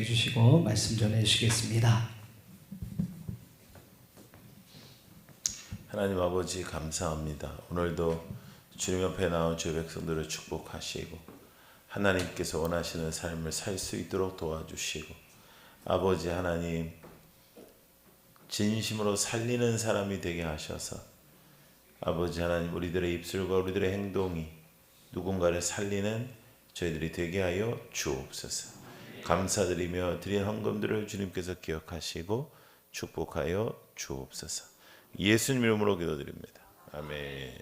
주시고 말씀 전해 주시겠습니다. 하나님 아버지 감사합니다. 오늘도 주님 옆에 나온 주의 백성들을 축복하시고 하나님께서 원하시는 삶을 살 수 있도록 도와주시고 아버지 하나님 진심으로 살리는 사람이 되게 하셔서 아버지 하나님 우리들의 입술과 우리들의 행동이 누군가를 살리는 저희들이 되게 하여 주옵소서. 감사드리며 드린 헌금들을 주님께서 기억하시고 축복하여 주옵소서. 예수님 이름으로 기도드립니다. 아멘.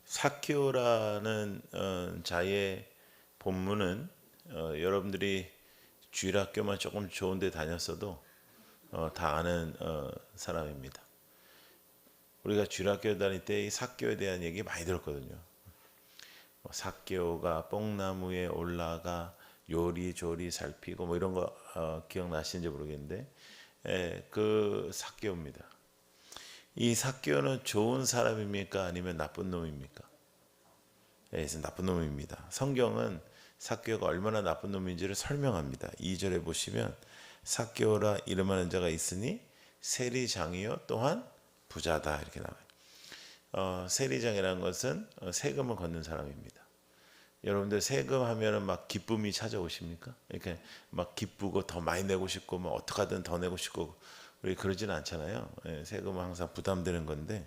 삭개오라는 자의 본문은 여러분들이 주일학교만 조금 좋은 데 다녔어도 다 아는 사람입니다. 우리가 주일학교 다닐 때 이 삭개오에 대한 얘기 많이 들었거든요. 삭개오가 뽕나무에 올라가 요리조리 살피고 뭐 이런 거 기억나시는지 모르겠는데 그 삭개오입니다. 이 삭개오는 좋은 사람입니까? 아니면 나쁜 놈입니까? 나쁜 놈입니다. 성경은 삭개오가 얼마나 나쁜 놈인지를 설명합니다. 2절에 보시면 삭개오라 이름하는 자가 있으니 세리장이요 또한 부자다 이렇게 나와요. 세리장이라는 것은 세금을 걷는 사람입니다. 여러분들 세금 하면은 막 기쁨이 찾아오십니까? 이렇게 막 기쁘고 더 많이 내고 싶고 뭐 어떻게든 더 내고 싶고 우리 그러진 않잖아요. 세금은 항상 부담되는 건데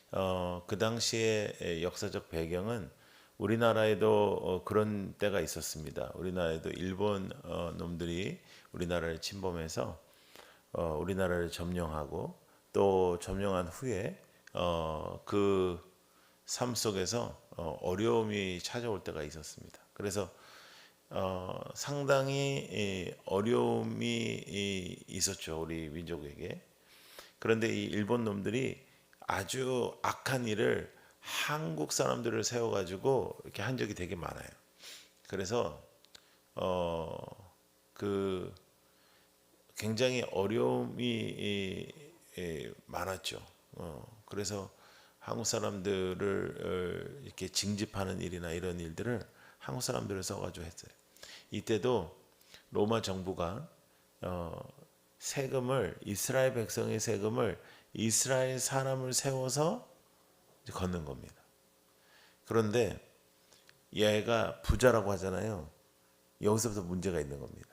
그 당시의 역사적 배경은 우리나라에도 그런 때가 있었습니다. 우리나라에도 일본 놈들이 우리나라를 침범해서 우리나라를 점령하고 또 점령한 후에 그 삶 속에서 어려움이 찾아올 때가 있었습니다. 그래서 상당히 어려움이 있었죠. 우리 민족에게. 그런데 이 일본 놈들이 아주 악한 일을 한국 사람들을 세워가지고 이렇게 한 적이 되게 많아요. 그래서 그 굉장히 어려움이 많았죠. 그래서 한국 사람들을 이렇게 징집하는 일이나 이런 일들을 한국 사람들을 써가지고 했어요. 이때도 로마 정부가 세금을 이스라엘 백성의 세금을 이스라엘 사람을 세워서 걷는 겁니다. 그런데 얘가 부자라고 하잖아요. 여기서부터 문제가 있는 겁니다.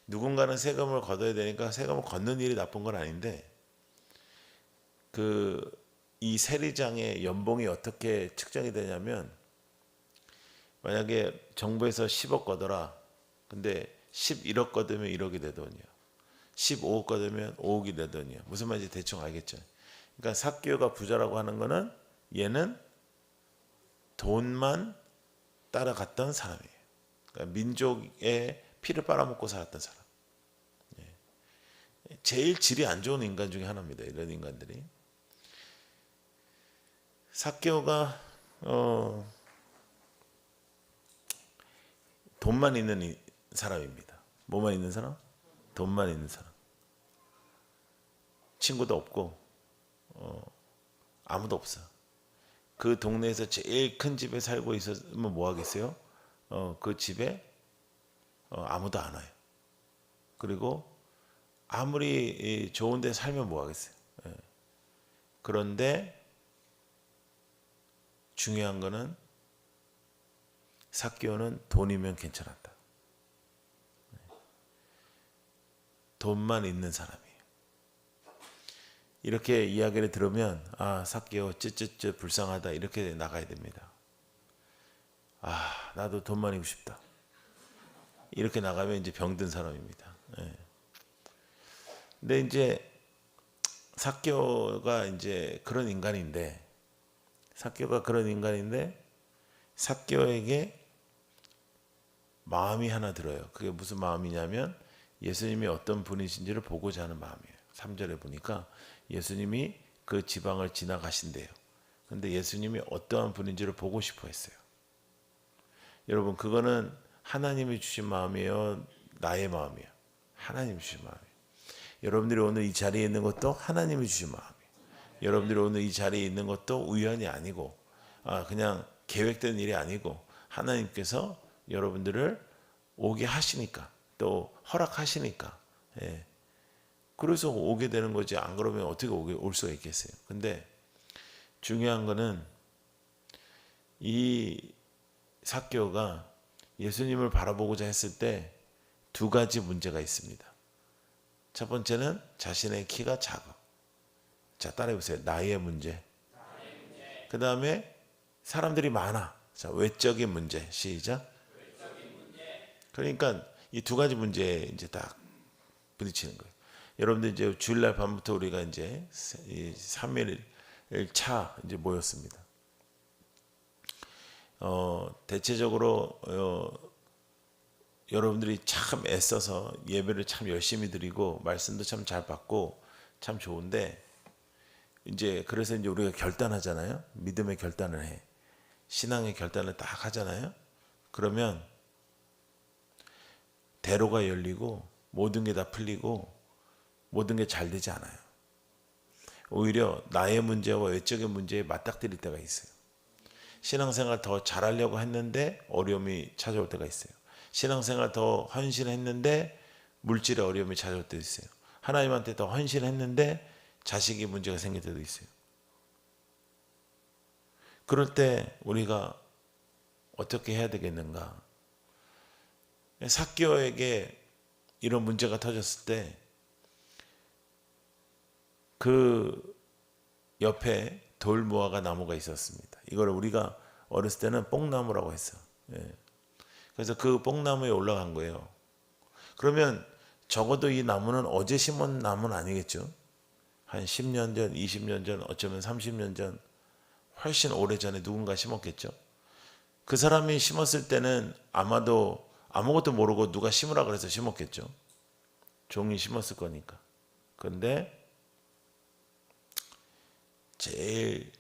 누군가는 세금을 걷어야 되니까 세금을 걷는 일이 나쁜 건 아닌데 이 세리장의 연봉이 어떻게 측정이 되냐면 만약에 정부에서 10억 걷어라. 근데 11억 걷으면 1억이 되더니요. 15억 걷으면 5억이 되더니요. 무슨 말인지 대충 알겠죠. 그러니까 삭개오가 부자라고 하는 거는 얘는 돈만 따라갔던 사람이에요. 그러니까 민족의 피를 빨아먹고 살았던 사람. 제일 질이 안 좋은 인간 중에 하나입니다. 이런 인간들이. 삭개오가 돈만 있는 사람입니다. 뭐만 있는 사람? 돈만 있는 사람. 친구도 없고 아무도 없어. 그 동네에서 제일 큰 집에 살고 있었으면 뭐 하겠어요? 그 집에 아무도 안 와요. 그리고 아무리 좋은 데 살면 뭐 하겠어요? 그런데 중요한 거는 삭개오는 돈이면 괜찮았다. 돈만 있는 사람이에요. 이렇게 이야기를 들으면 삭개오 쯧쯧쯧 불쌍하다 이렇게 나가야 됩니다. 나도 돈만 있고 싶다. 이렇게 나가면 이제 병든 사람입니다. 근데 이제 삭개오가 이제 그런 인간인데 삭개오에게 마음이 하나 들어요. 그게 무슨 마음이냐면 예수님이 어떤 분이신지를 보고자 하는 마음이에요. 3절에 보니까 예수님이 그 지방을 지나가신대요. 근데 예수님이 어떠한 분인지를 보고 싶어 했어요. 여러분 그거는 하나님이 주신 마음이에요? 나의 마음이에요? 하나님이 주신 마음이에요. 여러분들이 오늘 이 자리에 있는 것도 하나님이 주신 마음이에요. 여러분들이 오늘 이 자리에 있는 것도 우연이 아니고 그냥 계획된 일이 아니고 하나님께서 여러분들을 오게 하시니까 또 허락하시니까 그래서 오게 되는 거지. 안 그러면 어떻게 올 수가 있겠어요. 근데 중요한 거는 이 삭개오가 예수님을 바라보고자 했을 때 두 가지 문제가 있습니다. 첫 번째는 자신의 키가 작아. 자, 따라해보세요. 나이의 문제. 그 다음에 사람들이 많아. 자, 외적인 문제. 시작. 그러니까 이 두 가지 문제에 이제 딱 부딪히는 거예요. 여러분들 이제 주일날 밤부터 우리가 이제 3일 차 이제 모였습니다. 대체적으로 여러분들이 참 애써서 예배를 참 열심히 드리고 말씀도 참 잘 받고 참 좋은데 이제 그래서 이제 우리가 결단하잖아요. 믿음의 결단을 해. 신앙의 결단을 딱 하잖아요. 그러면 대로가 열리고 모든 게 다 풀리고 모든 게 잘 되지 않아요. 오히려 나의 문제와 외적인 문제에 맞닥뜨릴 때가 있어요. 신앙생활 더 잘하려고 했는데 어려움이 찾아올 때가 있어요. 신앙생활 더 헌신했는데 물질의 어려움이 찾아올 때도 있어요. 하나님한테 더 헌신했는데 자식이 문제가 생길 때도 있어요. 그럴 때 우리가 어떻게 해야 되겠는가? 삭개오에게 이런 문제가 터졌을 때 그 옆에 돌무화과 나무가 있었습니다. 이걸 우리가 어렸을 때는 뽕나무라고 했어. 그래서 그 뽕나무에 올라간 거예요. 그러면 적어도 이 나무는 어제 심은 나무는 아니겠죠. 한 10년 전, 20년 전, 어쩌면 30년 전, 훨씬 오래전에 누군가 심었겠죠. 그 사람이 심었을 때는 아마도 아무것도 모르고 누가 심으라 그래서 심었겠죠. 종이 심었을 거니까. 그런데 제일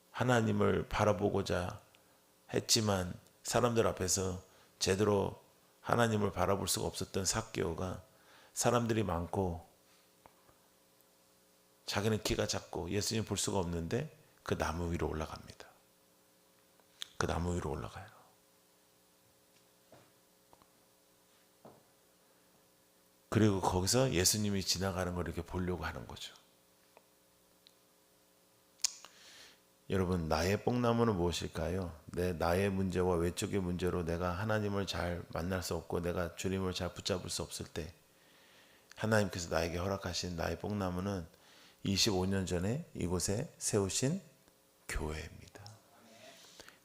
하나님을 바라보고자 했지만 사람들 앞에서 제대로 하나님을 바라볼 수가 없었던 삭개오가 사람들이 많고 자기는 키가 작고 예수님 볼 수가 없는데 그 나무 위로 올라갑니다. 그 나무 위로 올라가요. 그리고 거기서 예수님이 지나가는 걸 이렇게 보려고 하는 거죠. 여러분, 나의 뽕나무는 무엇일까요? 나의 문제와 외적의 문제로 내가 하나님을 잘 만날 수 없고 내가 주님을 잘 붙잡을 수 없을 때 하나님께서 나에게 허락하신 나의 뽕나무는 25년 전에 이곳에 세우신 교회입니다.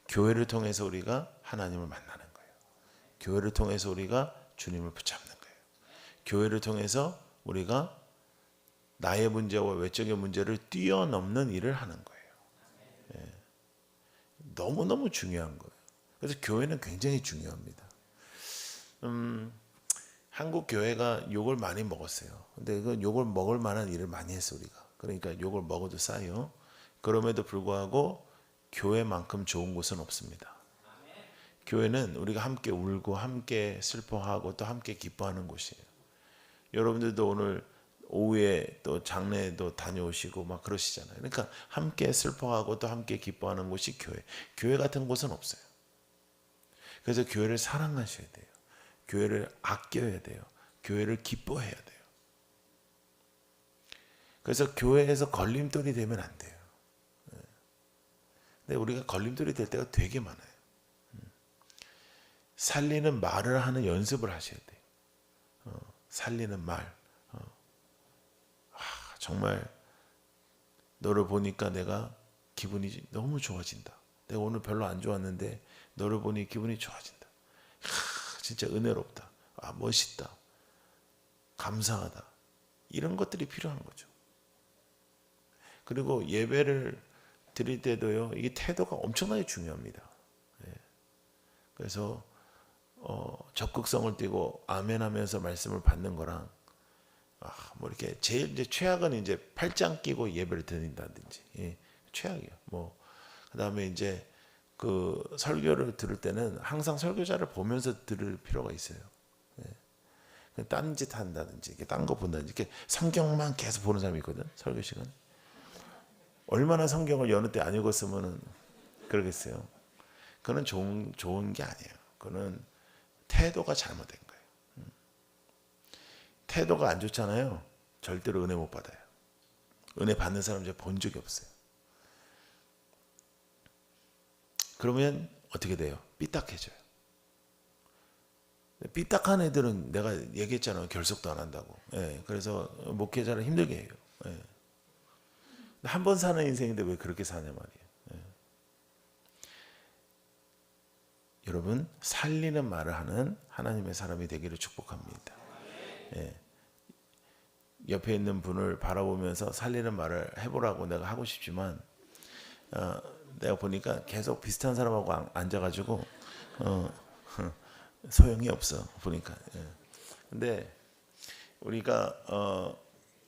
교회를 통해서 우리가 하나님을 만나는 거예요. 교회를 통해서 우리가 주님을 붙잡는 거예요. 교회를 통해서 우리가 나의 문제와 외적의 문제를 뛰어넘는 일을 하는 거예요. 너무너무 중요한 거예요. 그래서 교회는 굉장히 중요합니다. 한국 교회가 욕을 많이 먹었어요. 근데 그 욕을 먹을 만한 일을 많이 했어 우리가. 그러니까 욕을 먹어도 싸요. 그럼에도 불구하고 교회만큼 좋은 곳은 없습니다. 교회는 우리가 함께 울고 함께 슬퍼하고 또 함께 기뻐하는 곳이에요. 여러분들도 오늘 오후에 또 장례도 다녀오시고 막 그러시잖아요. 그러니까 함께 슬퍼하고 또 함께 기뻐하는 곳이 교회. 교회 같은 곳은 없어요. 그래서 교회를 사랑하셔야 돼요. 교회를 아껴야 돼요. 교회를 기뻐해야 돼요. 그래서 교회에서 걸림돌이 되면 안 돼요. 근데 우리가 걸림돌이 될 때가 되게 많아요. 살리는 말을 하는 연습을 하셔야 돼요. 살리는 말. 정말 너를 보니까 내가 기분이 너무 좋아진다. 내가 오늘 별로 안 좋았는데 너를 보니 기분이 좋아진다. 진짜 은혜롭다. 멋있다. 감사하다. 이런 것들이 필요한 거죠. 그리고 예배를 드릴 때도요. 이게 태도가 엄청나게 중요합니다. 그래서 적극성을 띠고 아멘하면서 말씀을 받는 거랑 뭐 이렇게 제일 이제 최악은 이제 팔짱 끼고 예배를 드린다든지 최악이에요. 뭐 그다음에 이제 그 설교를 들을 때는 항상 설교자를 보면서 들을 필요가 있어요. 딴짓 한다든지 딴 거 본다든지 이렇게 성경만 계속 보는 사람이 있거든. 설교 시간. 얼마나 성경을 여느 때 안 읽었으면은 그러겠어요. 그건 좋은 게 아니에요. 그거는 태도가 잘못된 거예요. 태도가 안 좋잖아요. 절대로 은혜 못 받아요. 은혜 받는 사람 제가 본 적이 없어요. 그러면 어떻게 돼요? 삐딱해져요. 삐딱한 애들은 내가 얘기했잖아요. 결석도 안 한다고. 예, 그래서 목회자를 힘들게 해요. 예. 한 번 사는 인생인데 왜 그렇게 사냐 말이에요. 예. 여러분 살리는 말을 하는 하나님의 사람이 되기를 축복합니다. 예. 옆에 있는 분을 바라보면서 살리는 말을 해보라고 내가 하고 싶지만 내가 보니까 계속 비슷한 사람하고 앉아가지고 소용이 없어 보니까. 예. 근데 우리가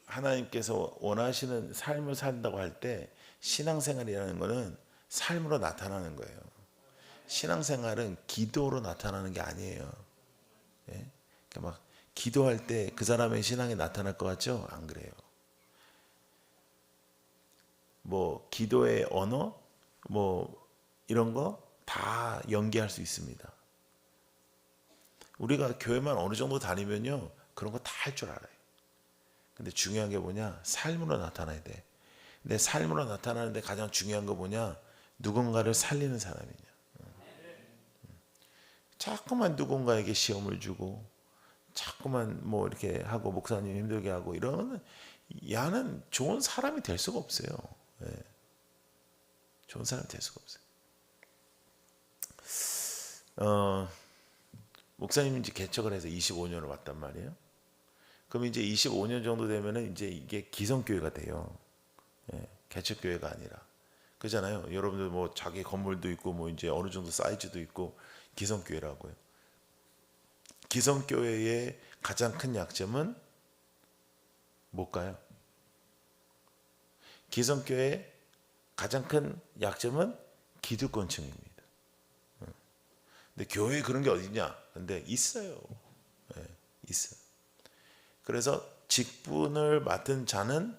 하나님께서 원하시는 삶을 산다고 할 때 신앙생활이라는 것은 삶으로 나타나는 거예요. 신앙생활은 기도로 나타나는 게 아니에요. 예? 그러니까 막 기도할 때 그 사람의 신앙이 나타날 것 같죠? 안 그래요. 뭐 기도의 언어 뭐 이런 거 다 연기할 수 있습니다. 우리가 교회만 어느 정도 다니면요 그런 거 다 할 줄 알아요. 근데 중요한 게 뭐냐? 삶으로 나타나야 돼. 근데 삶으로 나타나는데 가장 중요한 거 뭐냐? 누군가를 살리는 사람이냐. 자꾸만 누군가에게 시험을 주고 자꾸만 뭐 이렇게 하고 목사님 힘들게 하고 이러면 야는 좋은 사람이 될 수가 없어요. 예. 좋은 사람이 될 수가 없어요. 목사님이 이제 개척을 해서 25년을 왔단 말이에요. 그럼 이제 25년 정도 되면은 이제 이게 기성교회가 돼요. 예, 개척교회가 아니라. 그잖아요. 여러분들 뭐 자기 건물도 있고 뭐 이제 어느 정도 사이즈도 있고 기성교회라고요. 기성교회의 가장 큰 약점은 뭘까요? 기성교회의 가장 큰 약점은 기득권층입니다. 근데 교회에 그런 게 어딨냐? 근데 있어요. 네, 있어요. 그래서 직분을 맡은 자는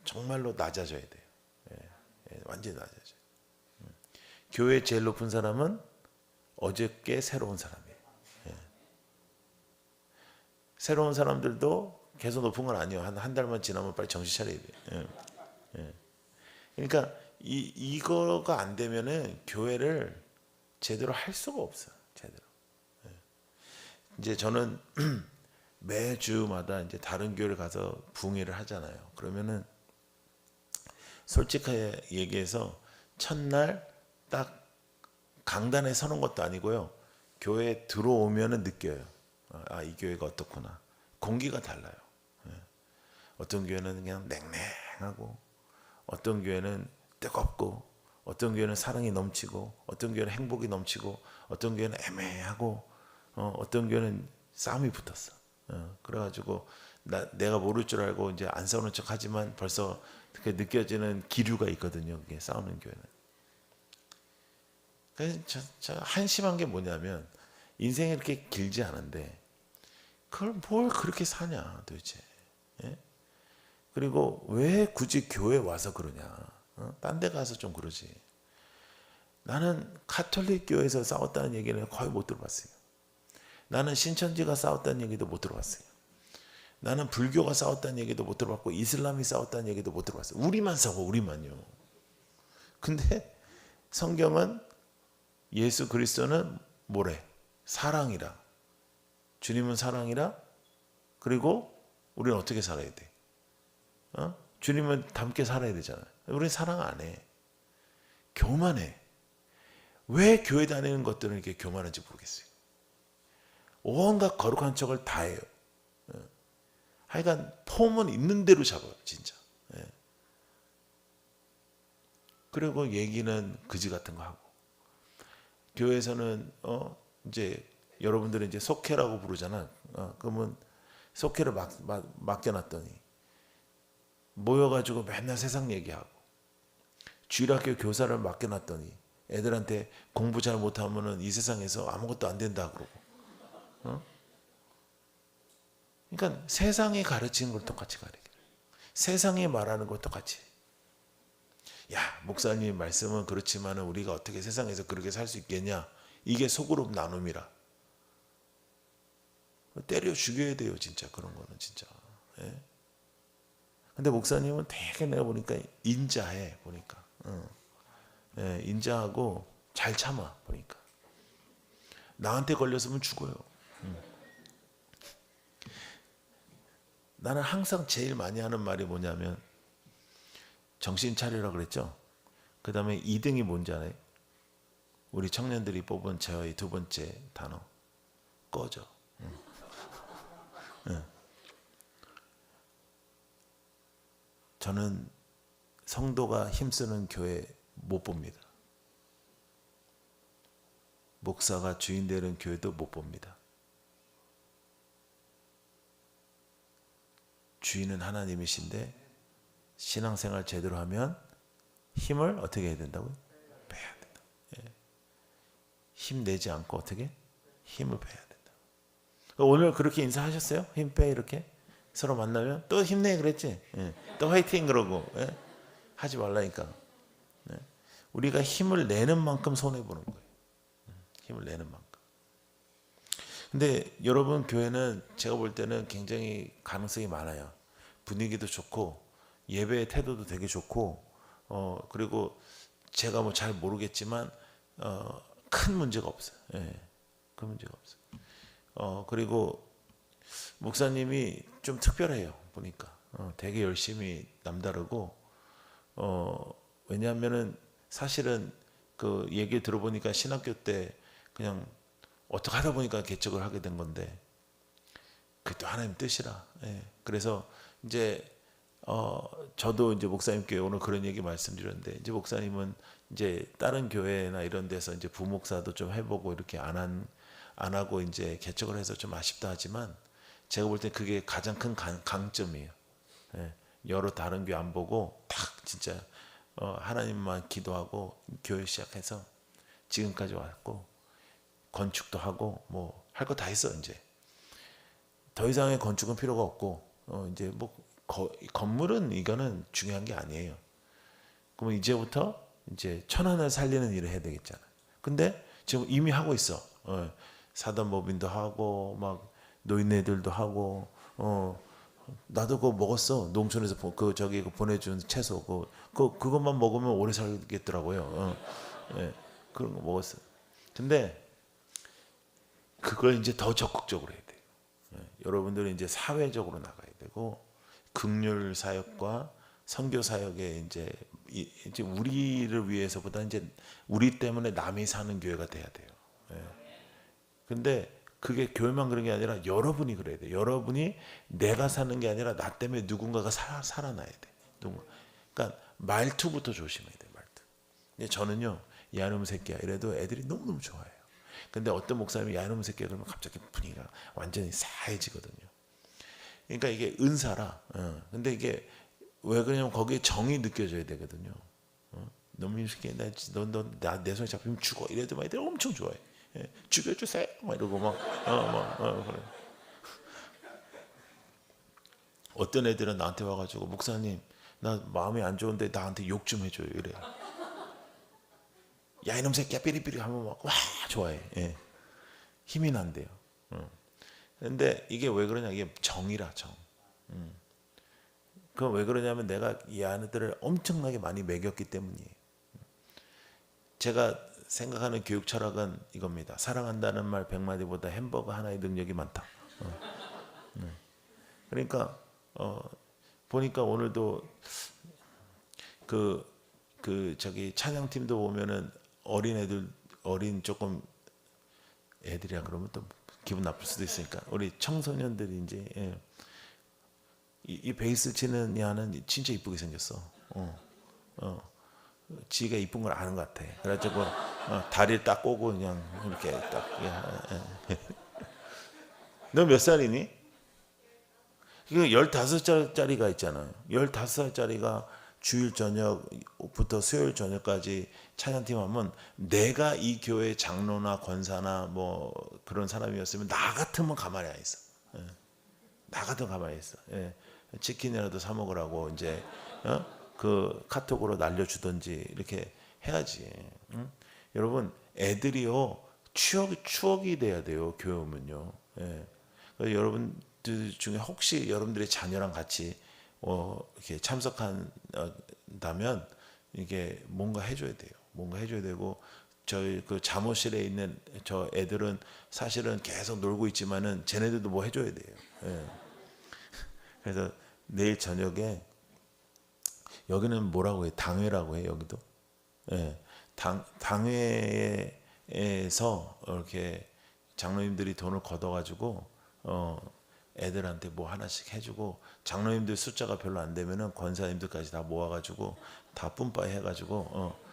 정말로 낮아져야 돼요. 완전히 낮아져요. 교회 제일 높은 사람은 어저께 새로운 사람이에요. 새로운 사람들도 계속 높은 건 아니에요. 한 달만 지나면 빨리 정신 차려야 돼요. 그러니까 이거가 안 되면은 교회를 제대로 할 수가 없어요. 제대로. 이제 저는 매주마다 이제 다른 교회를 가서 부흥회를 하잖아요. 그러면은 솔직하게 얘기해서 첫날 딱 강단에 서는 것도 아니고요. 교회에 들어오면은 느껴요. 이 교회가 어떻구나. 공기가 달라요. 어떤 교회는 그냥 냉랭하고 어떤 교회는 뜨겁고 어떤 교회는 사랑이 넘치고 어떤 교회는 행복이 넘치고 어떤 교회는 애매하고 어떤 교회는 싸움이 붙었어. 그래가지고 내가 모를 줄 알고 이제 안 싸우는 척 하지만 벌써 그렇게 느껴지는 기류가 있거든요. 그게 싸우는 교회는. 그래서 저 한심한 게 뭐냐면 인생이 이렇게 길지 않은데 그걸 뭘 그렇게 사냐 도대체. 예? 그리고 왜 굳이 교회 와서 그러냐. 딴 데 가서 좀 그러지. 나는 가톨릭 교회에서 싸웠다는 얘기는 거의 못 들어봤어요. 나는 신천지가 싸웠다는 얘기도 못 들어봤어요. 나는 불교가 싸웠다는 얘기도 못 들어봤고 이슬람이 싸웠다는 얘기도 못 들어봤어요. 우리만 싸워 우리만요. 근데 성경은 예수 그리스도는 뭐래? 사랑이라. 주님은 사랑이라. 그리고 우리는 어떻게 살아야 돼? 주님은 닮게 살아야 되잖아요. 우리는 사랑 안 해. 교만해. 왜 교회 다니는 것들은 이렇게 교만한지 모르겠어요. 온갖 거룩한 척을 다 해요. 하여간 폼은 있는 대로 잡아요. 진짜. 그리고 얘기는 그지 같은 거 하고. 교회에서는 이제 여러분들은 이제 속회라고 부르잖아. 그러면 속회를 맡겨놨더니 모여가지고 맨날 세상 얘기하고 주일학교 교사를 맡겨놨더니 애들한테 공부 잘 못하면은 이 세상에서 아무것도 안 된다 그러고 그러니까 세상이 가르치는 걸 똑같이 가르쳐. 세상이 말하는 걸 똑같이. 야, 목사님 말씀은 그렇지만 우리가 어떻게 세상에서 그렇게 살 수 있겠냐? 이게 소그룹 나눔이라. 때려 죽여야 돼요, 진짜. 그런 거는 진짜. 예? 근데 목사님은 되게 내가 보니까 인자해, 보니까. 예, 인자하고 잘 참아, 보니까. 나한테 걸렸으면 죽어요. 나는 항상 제일 많이 하는 말이 뭐냐면 정신 차리라 그랬죠. 그 다음에 2등이 뭔지 알아요? 우리 청년들이 뽑은 저의 두 번째 단어, 꺼져. 저는 성도가 힘쓰는 교회 못 봅니다. 목사가 주인 되는 교회도 못 봅니다. 주인은 하나님이신데 신앙생활 제대로 하면 힘을 어떻게 해야 된다고요? 빼야 된다. 예. 힘내지 않고 어떻게? 힘을 빼야 된다. 오늘 그렇게 인사하셨어요? 힘 빼 이렇게? 서로 만나면 또 힘내 그랬지? 예. 또 화이팅 그러고. 예. 하지 말라니까. 예. 우리가 힘을 내는 만큼 손해보는 거예요. 힘을 내는 만큼. 근데 여러분 교회는 제가 볼 때는 굉장히 가능성이 많아요. 분위기도 좋고 예배의 태도도 되게 좋고 그리고 제가 뭐 잘 모르겠지만 큰 문제가 없어요. 예, 큰 문제가 없어요. 그리고 목사님이 좀 특별해요. 보니까 되게 열심히 남다르고 왜냐하면은 사실은 그 얘기 들어보니까 신학교 때 그냥 어떻게 하다 보니까 개척을 하게 된 건데 그것도 하나님 뜻이라. 예. 그래서 이제 저도 이제 목사님께 오늘 그런 얘기 말씀드렸는데 이제 목사님은 이제 다른 교회나 이런 데서 이제 부목사도 좀 해보고 이렇게 안 하고 이제 개척을 해서 좀 아쉽다 하지만 제가 볼 때 그게 가장 큰 강점이에요. 예. 여러 다른 교회 안 보고 딱 진짜 하나님만 기도하고 교회 시작해서 지금까지 왔고 건축도 하고 뭐 할 거 다 했어. 이제 더 이상의 건축은 필요가 없고 이제 뭐 건물은 이거는 중요한 게 아니에요. 그러면 이제부터 이제 천안을 살리는 일을 해야 되겠잖아. 근데 지금 이미 하고 있어. 사단법인도 하고 막 노인네들도 하고 나도 그거 먹었어. 농촌에서 저기 보내준 채소 그것만 먹으면 오래 살겠더라고요. 예, 그런 거 먹었어. 근데 그걸 이제 더 적극적으로 해야 돼요. 여러분들은 이제 사회적으로 나가야 되고 긍휼 사역과 선교 사역에 이제 우리를 위해서보다 이제 우리 때문에 남이 사는 교회가 돼야 돼요. 근데 그게 교회만 그런 게 아니라 여러분이 그래야 돼요. 여러분이 내가 사는 게 아니라 나 때문에 누군가가 살아나야 돼. 그러니까 말투부터 조심해야 돼요. 말투. 근데 저는요, 야 이놈 새끼야 이래도 애들이 너무너무 좋아해요. 근데 어떤 목사님이 야 이놈 새끼야 그러면 갑자기 분위기가 완전히 싸해지거든요. 그러니까 이게 은사라. 근데 이게 왜 그러냐면 거기에 정이 느껴져야 되거든요. 너무 새끼 내 손에 잡히면 죽어 이래도 막 애들 엄청 좋아해. 죽여주세요 막 이러고 그래. 어떤 애들은 나한테 와가지고 목사님 나 마음이 안 좋은데 나한테 욕 좀 해줘요 이래. 야 이놈 새끼야 삐리삐리 하면 막 와 좋아해. 예. 힘이 난대요. 근데 이게 왜 그러냐 이게 정이라 정. 그건 왜 그러냐면 내가 이 아이들을 엄청나게 많이 먹였기 때문이에요. 제가 생각하는 교육 철학은 이겁니다. 사랑한다는 말 100마디보다 햄버거 하나의 능력이 많다. 그러니까 보니까 오늘도 저기 찬양팀도 보면은 어린 조금 애들이라 그러면 또 기분 나쁠 수도 있으니까 우리 청소년들이 이제 이 베이스 치는 야는 진짜 이쁘게 생겼어. 지가 이쁜 걸 아는 것 같아. 그래가지고 다리를 딱 꼬고 그냥 이렇게 딱. 너 몇 살이니? 이거 15살짜리가 있잖아요. 15살짜리가 주일 저녁부터 수요일 저녁까지 찬양팀 하면 내가 이 교회 장로나 권사나 뭐 그런 사람이었으면 나 같으면 가만히 안 있어. 나가도 가만히 있어. 예. 치킨이라도 사 먹으라고 이제 그 카톡으로 날려주든지 이렇게 해야지. 응? 여러분 애들이요 추억이 돼야 돼요. 교회 오면요. 예. 그래서 여러분들 중에 혹시 여러분들의 자녀랑 같이 이렇게 참석한다면 이게 뭔가 해줘야 돼요. 뭔가 해줘야 되고 저희 그 잠옷실에 있는 저 애들은 사실은 계속 놀고 있지만은 쟤네들도 뭐 해줘야 돼요. 예. 그래서 내일 저녁에 여기는 뭐라고 해? 당회라고 해 여기도. 예. 당회에서 이렇게 장로님들이 돈을 걷어가지고 애들한테 뭐 하나씩 해주고 장로님들 숫자가 별로 안 되면은 권사님들까지 다 모아가지고 다 뿜빠이 해가지고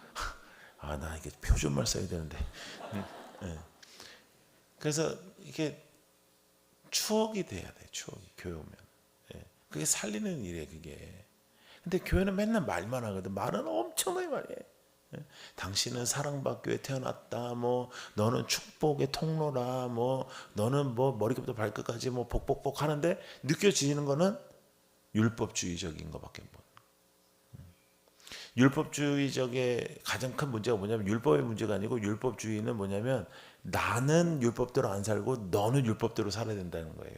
아 나 이게 표준말 써야 되는데. 예. 그래서 이게 추억이 돼야 돼. 추억이 교회 오면. 예. 그게 살리는 일이에요. 그게. 근데 교회는 맨날 말만 하거든. 말은 엄청나게 말해. 예? 당신은 사랑받기에 태어났다. 뭐 너는 축복의 통로라. 뭐 너는 뭐 머리부터 발끝까지 뭐 복복복 하는데 느껴지는 거는 율법주의적인 것밖에 못. 율법주의적의 가장 큰 문제가 뭐냐면 율법의 문제가 아니고 율법주의는 뭐냐면 나는 율법대로 안 살고 너는 율법대로 살아야 된다는 거예요.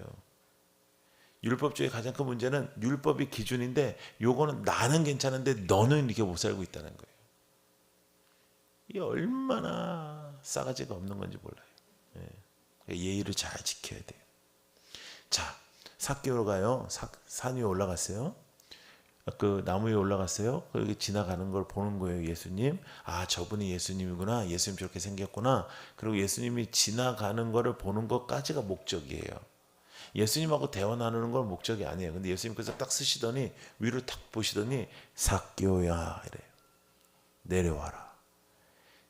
율법주의 가장 큰 문제는 율법이 기준인데 요거는 나는 괜찮은데 너는 이렇게 못 살고 있다는 거예요. 이게 얼마나 싸가지가 없는 건지 몰라요. 예. 예의를 잘 지켜야 돼요. 자, 삭개오로 가요. 산 위에 올라갔어요. 그 나무 위에 올라갔어요. 그렇게 지나가는 걸 보는 거예요. 예수님. 아, 저분이 예수님이구나. 예수님 저렇게 생겼구나. 그리고 예수님이 지나가는 거를 보는 것까지가 목적이에요. 예수님하고 대화 나누는 건 목적이 아니에요. 근데 예수님께서 딱 쓰시더니 위로 탁 보시더니 삭개오야 이래요. 내려와라.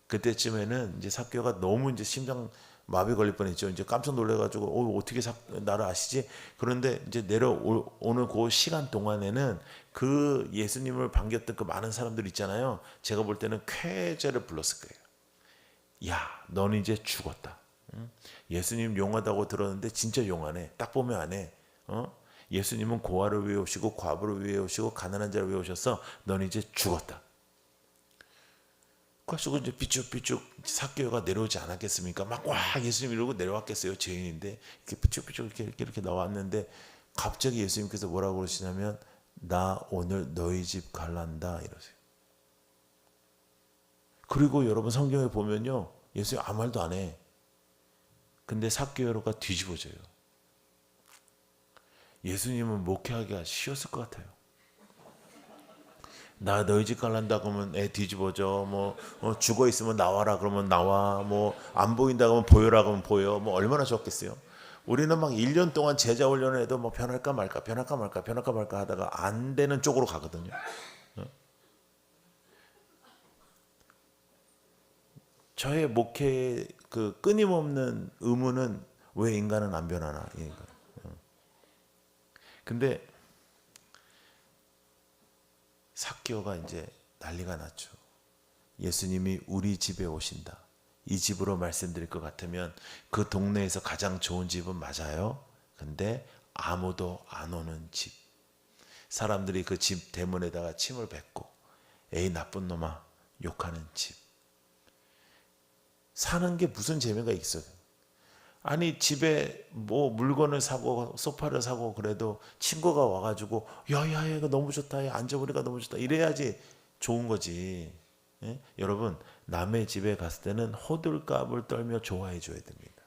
그때쯤에는 이제 삭개오가 너무 이제 심장 마비 걸릴 뻔했죠. 이제 깜짝 놀래가지고 어떻게 나를 아시지? 그런데 이제 내려오는 그 시간 동안에는 그 예수님을 반겼던 그 많은 사람들 있잖아요. 제가 볼 때는 쾌제를 불렀을 거예요. 야, 너는 이제 죽었다. 예수님 용하다고 들었는데 진짜 용하네. 딱 보면 안 해. 예수님은 고아를 위해 오시고 과부를 위해 오시고 가난한 자를 위해 오셔서 너는 이제 죽었다. 그래서 이제 삐쭉삐쭉 삭개오가 내려오지 않았겠습니까? 막 와 예수님 이러고 내려왔겠어요. 죄인인데 이렇게 삐쭉삐쭉 이렇게 나왔는데 갑자기 예수님께서 뭐라고 그러시냐면 나 오늘 너희 집 갈란다 이러세요. 그리고 여러분 성경에 보면요 예수님 아무 말도 안 해. 근데 삭개오가 뒤집어져요. 예수님은 목회하기가 쉬웠을 것 같아요. 나 너희 집 갈란다 그러면 애 뒤집어져. 뭐 죽어 있으면 나와라 그러면 나와. 뭐 안 보인다 그러면 보여라 그러면 보여. 뭐 얼마나 좋겠어요. 우리는 막 1년 동안 제자 훈련을 해도 뭐 변할까 말까 하다가 안 되는 쪽으로 가거든요. 저의 목회의 그 끊임없는 의문은 왜 인간은 안 변하나. 근데 삭개오가 이제 난리가 났죠. 예수님이 우리 집에 오신다. 이 집으로 말씀드릴 것 같으면 그 동네에서 가장 좋은 집은 맞아요. 근데 아무도 안 오는 집. 사람들이 그 집 대문에다가 침을 뱉고 에이 나쁜 놈아 욕하는 집. 사는 게 무슨 재미가 있어요. 아니 집에 뭐 물건을 사고 소파를 사고 그래도 친구가 와가지고 야야 이거 너무 좋다. 야, 앉아보니까 너무 좋다. 이래야지 좋은 거지. 예? 여러분 남의 집에 갔을 때는 호들갑을 떨며 좋아해 줘야 됩니다.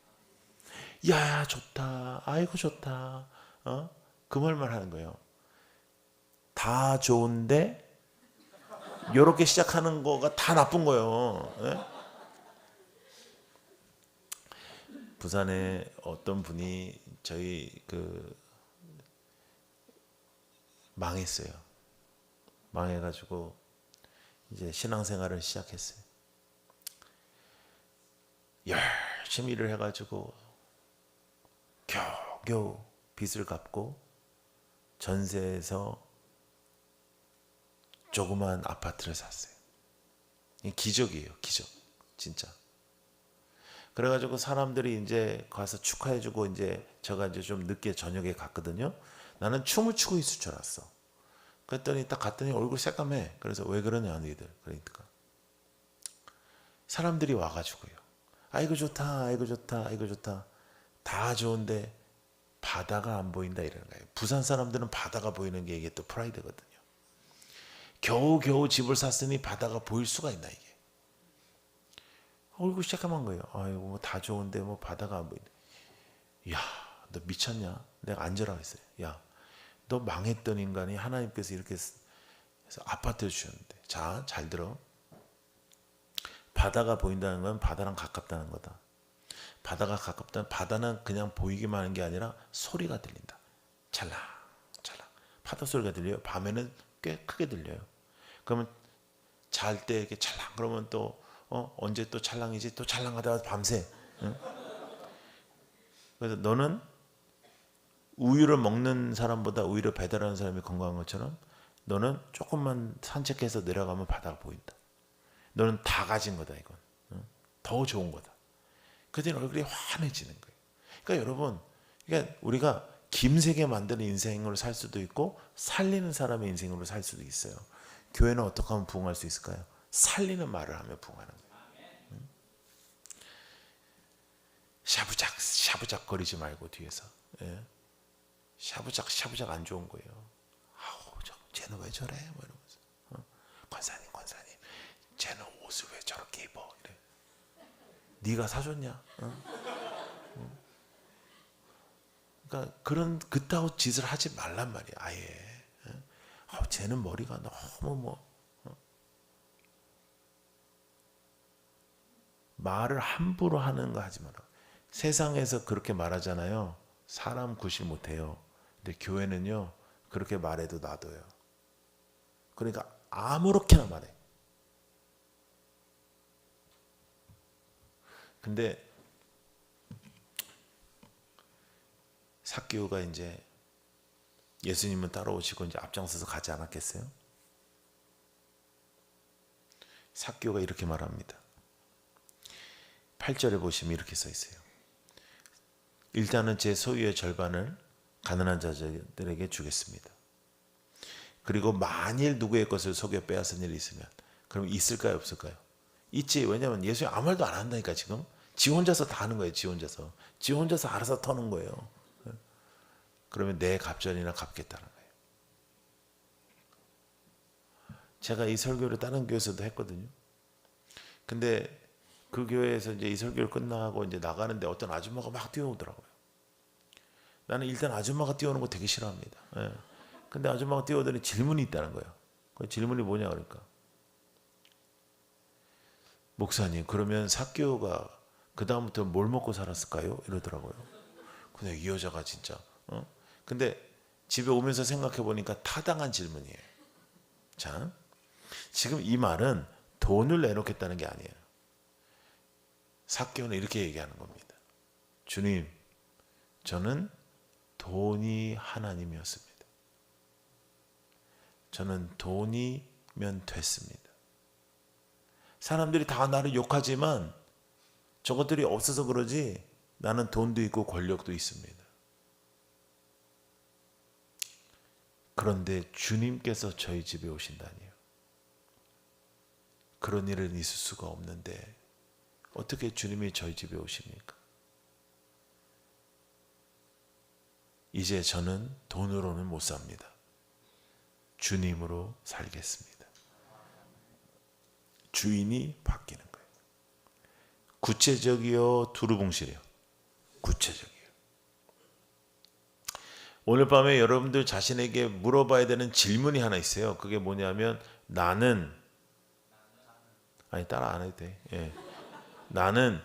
야 좋다. 아이고 좋다. 그 말만 하는 거예요. 다 좋은데 이렇게 시작하는 거가 다 나쁜 거예요. 예? 부산에 어떤 분이 저희 그 망했어요. 망해가지고 이제 신앙생활을 시작했어요. 열심히 일을 해가지고 겨우 빚을 갚고 전세에서 조그만 아파트를 샀어요. 기적이에요, 기적, 진짜. 그래가지고 사람들이 이제 가서 축하해주고 이제 제가 이제 좀 늦게 저녁에 갔거든요. 나는 춤을 추고 있을 줄 알았어. 그랬더니 딱 갔더니 얼굴 새까매. 그래서 왜 그러냐 너희들. 그러니까 사람들이 와가지고요. 아이고 좋다, 아이고 좋다, 아이고 좋다. 다 좋은데 바다가 안 보인다 이러는 거예요. 부산 사람들은 바다가 보이는 게 이게 또 프라이드거든요. 겨우겨우 집을 샀으니 바다가 보일 수가 있나 이게. 얼굴 새까만 거예요. 아이고 뭐 다 좋은데 뭐 바다가 안 보인다. 야, 너 미쳤냐? 내가 앉으라고 했어요. 야, 너 망했던 인간이 하나님께서 이렇게 해서 아파트를 주셨는데. 자, 잘 들어. 바다가 보인다는 건 바다랑 가깝다는 거다. 바다가 가깝다는, 바다는 그냥 보이기만 하는 게 아니라 소리가 들린다. 찰랑 찰랑 파도 소리가 들려요. 밤에는 꽤 크게 들려요. 그러면 잘 때 이렇게 찰랑 그러면 또 언제 또 찰랑이지? 또 찰랑하다가 밤새. 응? 그래서 너는 우유를 먹는 사람보다 우유를 배달하는 사람이 건강한 것처럼 너는 조금만 산책해서 내려가면 바다가 보인다. 너는 다 가진 거다 이건. 응? 더 좋은 거다. 그랬더니 얼굴이 환해지는 거예요. 그러니까 여러분, 그러니까 우리가 김세게 만드는 인생으로 살 수도 있고 살리는 사람의 인생으로 살 수도 있어요. 교회는 어떻게 하면 부흥할 수 있을까요? 살리는 말을 하며 부흥하는 거예요. 샤부작 샤부작 거리지 말고 뒤에서. 예? 샤부작 샤부작 안 좋은 거예요. 아우 쟤는 왜 저래? 뭐 이러면서. 권사님 쟤는 옷을 왜 저렇게 입어? 이래. 네가 사줬냐? 그러니까 그런 그따위 짓을 하지 말란 말이야. 아예. 쟤는 머리가 너무 뭐 말을 함부로 하는 거 하지 마라. 세상에서 그렇게 말하잖아요. 사람 구실 못해요. 근데 교회는요 그렇게 말해도 놔둬요. 그러니까 아무렇게나 말해. 근데 삭개오가 이제 예수님은 따라오시고 이제 앞장서서 가지 않았겠어요? 삭개오가 이렇게 말합니다. 8절에 보시면 이렇게 써 있어요. 일단은 제 소유의 절반을 가난한 자들에게 주겠습니다. 그리고 만일 누구의 것을 속여 빼앗은 일이 있으면 그럼 있을까요 없을까요? 있지. 왜냐하면 예수님 아무 말도 안 한다니까 지금. 지 혼자서 다 하는 거예요. 지 혼자서 알아서 터는 거예요. 그러면 내 갑절이나 갚겠다는 거예요. 제가 이 설교를 다른 교회에서도 했거든요. 근데 그 교회에서 이제 이 설교를 끝나고 이제 나가는데 어떤 아줌마가 막 뛰어오더라고요. 나는 일단 아줌마가 뛰어오는 거 되게 싫어합니다. 예. 근데 아줌마가 뛰어오더니 질문이 있다는 거예요. 그 질문이 뭐냐 그러니까. 목사님, 그러면 삭개오가 그 다음부터 뭘 먹고 살았을까요? 이러더라고요. 근데 이 여자가 진짜. 근데 집에 오면서 생각해 보니까 타당한 질문이에요. 자, 지금 이 말은 돈을 내놓겠다는 게 아니에요. 삭개오는 이렇게 얘기하는 겁니다. 주님, 저는 돈이 하나님이었습니다. 저는 돈이면 됐습니다. 사람들이 다 나를 욕하지만 저것들이 없어서 그러지 나는 돈도 있고 권력도 있습니다. 그런데 주님께서 저희 집에 오신다니요. 그런 일은 있을 수가 없는데 어떻게 주님이 저희 집에 오십니까? 이제 저는 돈으로는 못 삽니다. 주님으로 살겠습니다. 주인이 바뀌는 거예요. 구체적이요, 두루뭉실이요. 구체적이요. 오늘 밤에 여러분들 자신에게 물어봐야 되는 질문이 하나 있어요. 그게 뭐냐면 나는 아니 따라 안 해도 돼. 예. 나는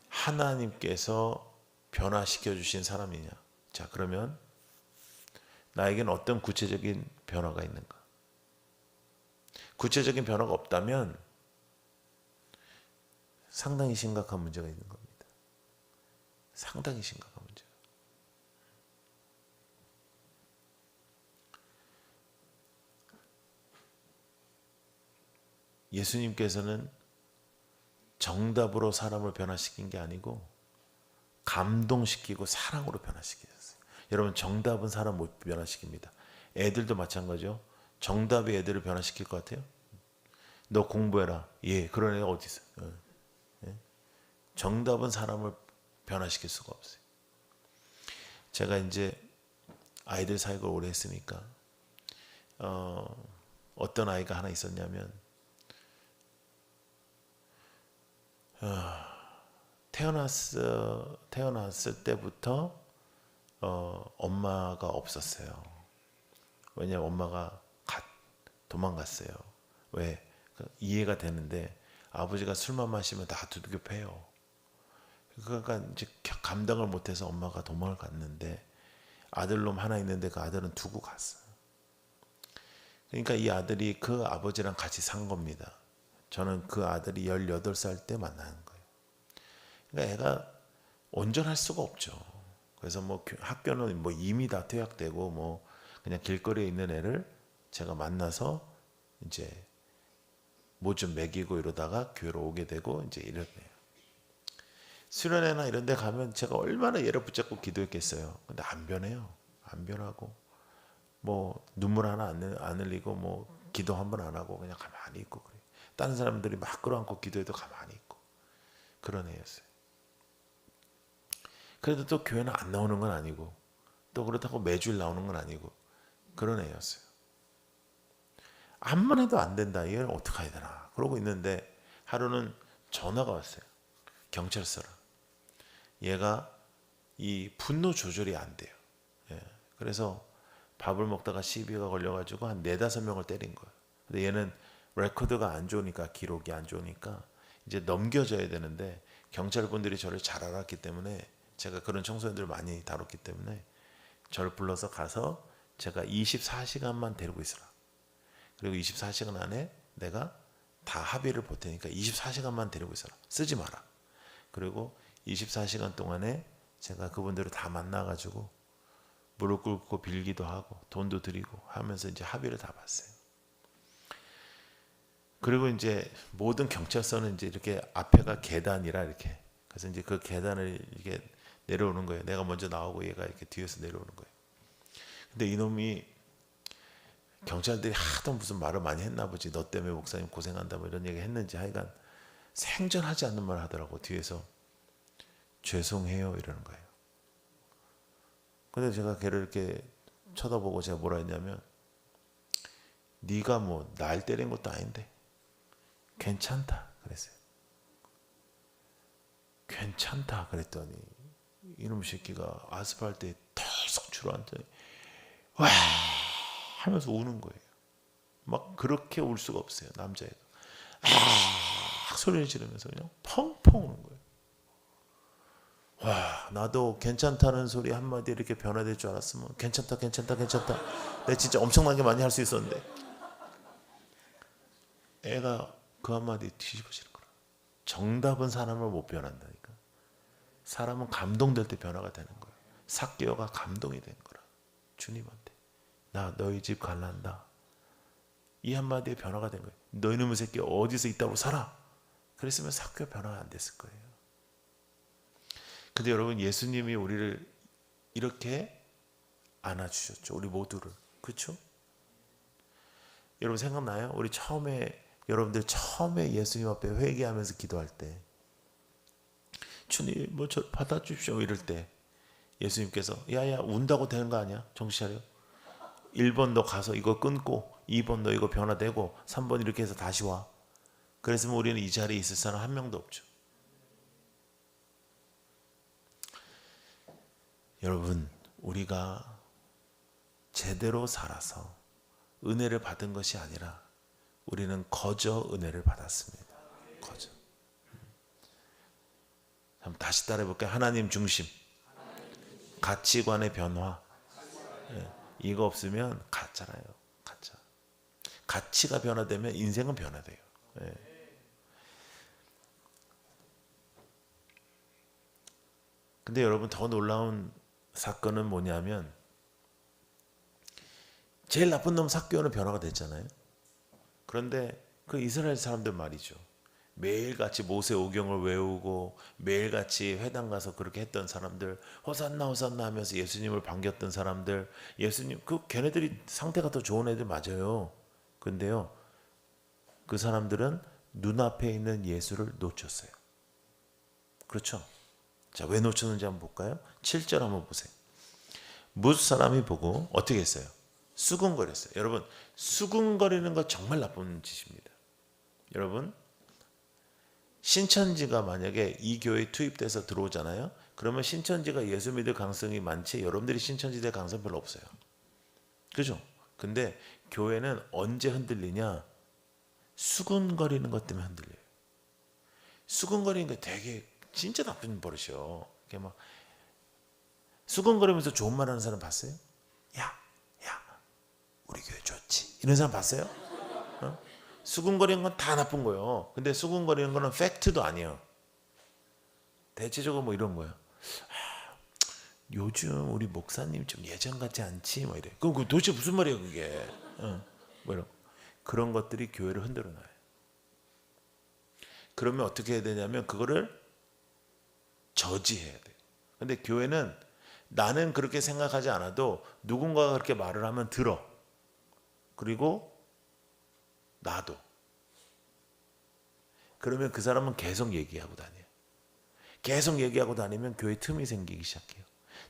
하나님께서 변화시켜 주신 사람이냐. 자, 그러면 나에게는 어떤 구체적인 변화가 있는가? 구체적인 변화가 없다면 상당히 심각한 문제가 있는 겁니다. 상당히 심각한 문제. 예수님께서는 정답으로 사람을 변화시킨 게 아니고 감동시키고 사랑으로 변화시키셨어요. 여러분, 정답은 사람 못 변화시킵니다. 애들도 마찬가지요. 정답이 애들을 변화시킬 것 같아요? 너 공부해라. 예, 그런 애가 어디 있어요? 예? 정답은 사람을 변화시킬 수가 없어요. 제가 이제 아이들 사역을 오래 했으니까 어떤 아이가 하나 있었냐면 태어났을 때부터 엄마가 없었어요. 왜냐면 엄마가 도망갔어요. 왜? 이해가 되는데 아버지가 술만 마시면 다 두들겨 패요. 그러니까 이제 감당을 못해서 엄마가 도망을 갔는데 아들놈 하나 있는데 그 아들은 두고 갔어요. 그러니까 이 아들이 그 아버지랑 같이 산 겁니다. 저는 그 아들이 18살 때 만나는 거예요. 그러니까 애가 온전할 수가 없죠. 그래서 뭐 학교는 뭐 이미 다 퇴학되고 뭐 그냥 길거리에 있는 애를 제가 만나서 이제 뭐 좀 먹이고 이러다가 교회로 오게 되고 이제 이랬네요. 수련회나 이런 데 가면 제가 얼마나 얘를 붙잡고 기도했겠어요. 근데 안 변해요. 안 변하고 뭐 눈물 하나 안 흘리고 뭐 기도 한 번 안 하고 그냥 가만히 있고 그래요. 다른 사람들이 막 끌어안고 기도해도 가만히 있고 그런 애였어요. 그래도 또 교회는 안 나오는 건 아니고 또 그렇다고 매주일 나오는 건 아니고 그런 애였어요. 암만 해도 안 된다. 이걸 어떻게 해야 되나. 그러고 있는데 하루는 전화가 왔어요. 경찰서라. 얘가 이 분노 조절이 안 돼요. 예. 그래서 밥을 먹다가 시비가 걸려가지고 한 4-5명을 때린 거예요. 근데 얘는 레코드가 안 좋으니까, 기록이 안 좋으니까 이제 넘겨져야 되는데 경찰분들이 저를 잘 알았기 때문에, 제가 그런 청소년들 많이 다뤘기 때문에 저를 불러서 가서 제가 24시간만 데리고 있으라. 그리고 24시간 안에 내가 다 합의를 볼 테니까 24시간만 데리고 있어라. 쓰지 마라. 그리고 24시간 동안에 제가 그분들을 다 만나가지고 무릎 꿇고 빌기도 하고 돈도 드리고 하면서 이제 합의를 다 봤어요. 그리고 이제 모든 경찰서는 이제 이렇게 앞에가 계단이라 이렇게, 그래서 이제 그 계단을 이렇게 내려오는 거예요. 내가 먼저 나오고 얘가 이렇게 뒤에서 내려오는 거예요. 근데 이놈이 경찰들이 하도 무슨 말을 많이 했나 보지. 너 때문에 목사님 고생한다 뭐 이런 얘기 했는지 하여간 생전하지 않는 말 하더라고. 뒤에서 죄송해요 이러는 거예요. 근데 제가 걔를 이렇게 쳐다보고 제가 뭐라 했냐면, 네가 뭐 날 때린 것도 아닌데 괜찮다 그랬어요. 괜찮다 그랬더니 이놈 새끼가 아스팔트에 털썩 주저앉더니 와 하면서 우는 거예요. 막 그렇게 울 수가 없어요. 남자애가 소리를 지르면서 그냥 펑펑 우는 거예요. 와, 나도 괜찮다는 소리 한마디 이렇게 변화될 줄 알았으면 괜찮다 괜찮다 괜찮다 내가 진짜 엄청나게 많이 할 수 있었는데, 애가 그 한마디 뒤집어지는 거라. 정답은 사람을 못 변한다니까. 사람은 감동될 때 변화가 되는 거예요. 삭개오가 감동이 된 거라. 주님한테 나 너희 집 갈란다. 이 한마디에 변화가 된 거예요. 너 이놈의 새끼 어디서 있다고 살아. 그랬으면 삭개오 변화가 안 됐을 거예요. 근데 여러분, 예수님이 우리를 이렇게 안아주셨죠. 우리 모두를. 그렇죠? 여러분 생각나요? 우리 여러분들 처음에 예수님 앞에 회개하면서 기도할 때, 주님 뭐 저 받아주십시오 이럴 때 예수님께서 야야 운다고 되는 거 아니야? 정신 차려. 1번 너 가서 이거 끊고 2번 너 이거 변화되고 3번 이렇게 해서 다시 와. 그랬으면 우리는 이 자리에 있을 사람 한 명도 없죠. 여러분, 우리가 제대로 살아서 은혜를 받은 것이 아니라 우리는 거저 은혜를 받았습니다. 거저. 한번 다시 따라해볼까요? 하나님 중심, 가치관의 변화. 이거 없으면 가짜라요. 가짜. 가치가 변화되면 인생은 변화돼요. 근데 여러분, 더 놀라운 사건은 뭐냐면, 제일 나쁜 놈 삭개오는 변화가 됐잖아요. 그런데 그 이스라엘 사람들 말이죠. 매일같이 모세 오경을 외우고 매일같이 회당 가서 그렇게 했던 사람들, 호산나 호산나 하면서 예수님을 반겼던 사람들, 예수님 걔네들이 상태가 더 좋은 애들 맞아요. 근데요, 그 사람들은 눈앞에 있는 예수를 놓쳤어요. 그렇죠? 자, 왜 놓쳤는지 한번 볼까요? 7절 한번 보세요. 무수 사람이 보고 어떻게 했어요? 수군거렸어요. 여러분, 수군거리는 거 정말 나쁜 짓입니다. 여러분, 신천지가 만약에 이 교회에 투입돼서 들어오잖아요. 그러면 신천지가 예수 믿을 가능성이 많지, 여러분들이 신천지 될 가능성 별로 없어요. 그죠? 근데 교회는 언제 흔들리냐? 수군거리는 것 때문에 흔들려요. 수군거리는 게 되게 진짜 나쁜 버릇이요. 이렇게 막 수근거리면서 좋은 말 하는 사람 봤어요? 야, 우리 교회 좋지. 이런 사람 봤어요? 수근거리는 건 다 나쁜 거예요. 근데 수근거리는 거는 팩트도 아니에요. 대체적으로 뭐 이런 거예요. 요즘 우리 목사님 좀 예전 같지 않지? 뭐 이래. 그럼 도대체 무슨 말이에요, 그게? 뭐 이런. 그런 것들이 교회를 흔들어 놔요. 그러면 어떻게 해야 되냐면 그거를 저지해야 돼요. 근데 교회는 나는 그렇게 생각하지 않아도 누군가가 그렇게 말을 하면 들어. 그리고 나도. 그러면 그 사람은 계속 얘기하고 다녀요. 계속 얘기하고 다니면 교회 틈이 생기기 시작해요.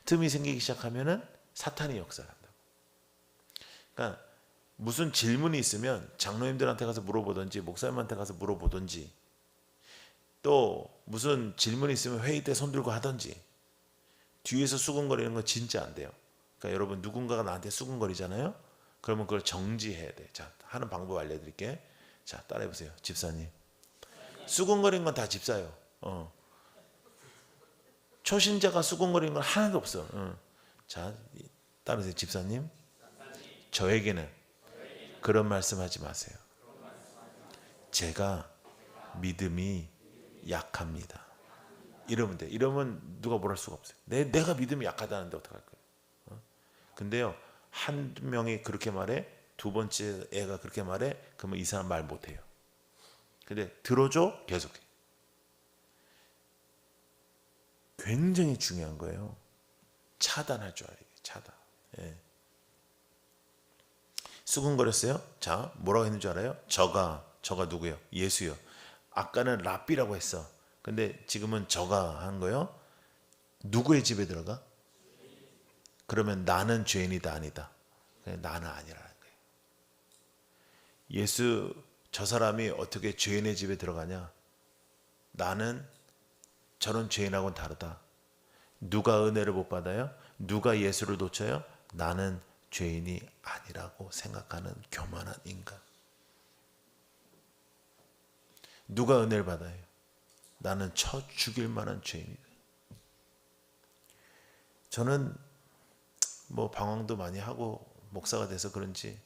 틈이 생기기 시작하면은 사탄이 역사한다고. 그러니까 무슨 질문이 있으면 장로님들한테 가서 물어보든지 목사님한테 가서 물어보든지 또 무슨 질문이 있으면 회의 때 손들고 하든지 뒤에서 수근거리는 거 진짜 안 돼요. 그러니까 여러분 누군가가 나한테 수근거리잖아요. 그러면 그걸 정지해야 돼. 자, 하는 방법 알려드릴게. 자, 따라해보세요. 집사님. 수근거리는 건 다 집사요. 초신자가 수근거리는 건 하나도 없어. 자, 따라하세요. 집사님. 저에게는 그런 말씀하지 마세요. 제가 믿음이 약합니다. 이러면 돼. 이러면 누가 뭘 할 수가 없어요. 내가 믿음이 약하다는데 어떡할 거예요? 근데요, 한 명이 그렇게 말해, 두 번째 애가 그렇게 말해, 그러면 이 사람 말 못해요. 근데 들어줘, 계속해. 굉장히 중요한 거예요. 차단할 줄 알아요. 차단. 예. 수근거렸어요. 자, 뭐라고 했는 줄 알아요? 저가 누구요? 예수요. 아까는 랍비라고 했어. 근데 지금은 저가 한 거요. 누구의 집에 들어가? 그러면 나는 죄인이다 아니다. 나는 아니라는 거예요. 예수 저 사람이 어떻게 죄인의 집에 들어가냐? 나는 저런 죄인하고는 다르다. 누가 은혜를 못 받아요? 누가 예수를 놓쳐요? 나는 죄인이 아니라고 생각하는 교만한 인간. 누가 은혜를 받아요? 나는 쳐 죽일 만한 죄인이다. 저는 뭐 방황도 많이 하고 목사가 돼서 그런지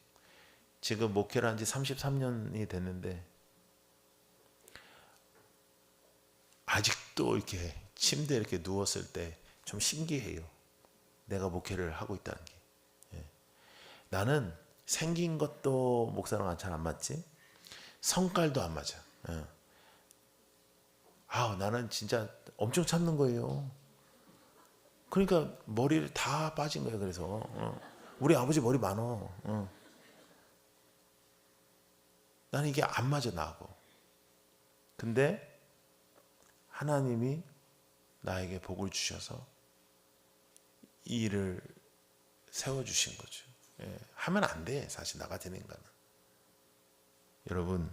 지금 목회를 한 지 33년이 됐는데 아직도 이렇게 침대에 이렇게 누웠을 때 좀 신기해요. 내가 목회를 하고 있다는 게. 나는 생긴 것도 목사랑 잘 안 맞지? 성깔도 안 맞아. 나는 진짜 엄청 참는 거예요. 그러니까 머리를 다 빠진 거예요. 그래서 우리 아버지 머리 많어. 나는 이게 안 맞아 나하고. 근데 하나님이 나에게 복을 주셔서 이 일을 세워주신 거죠. 하면 안 돼. 사실 나 같은 인간은. 여러분,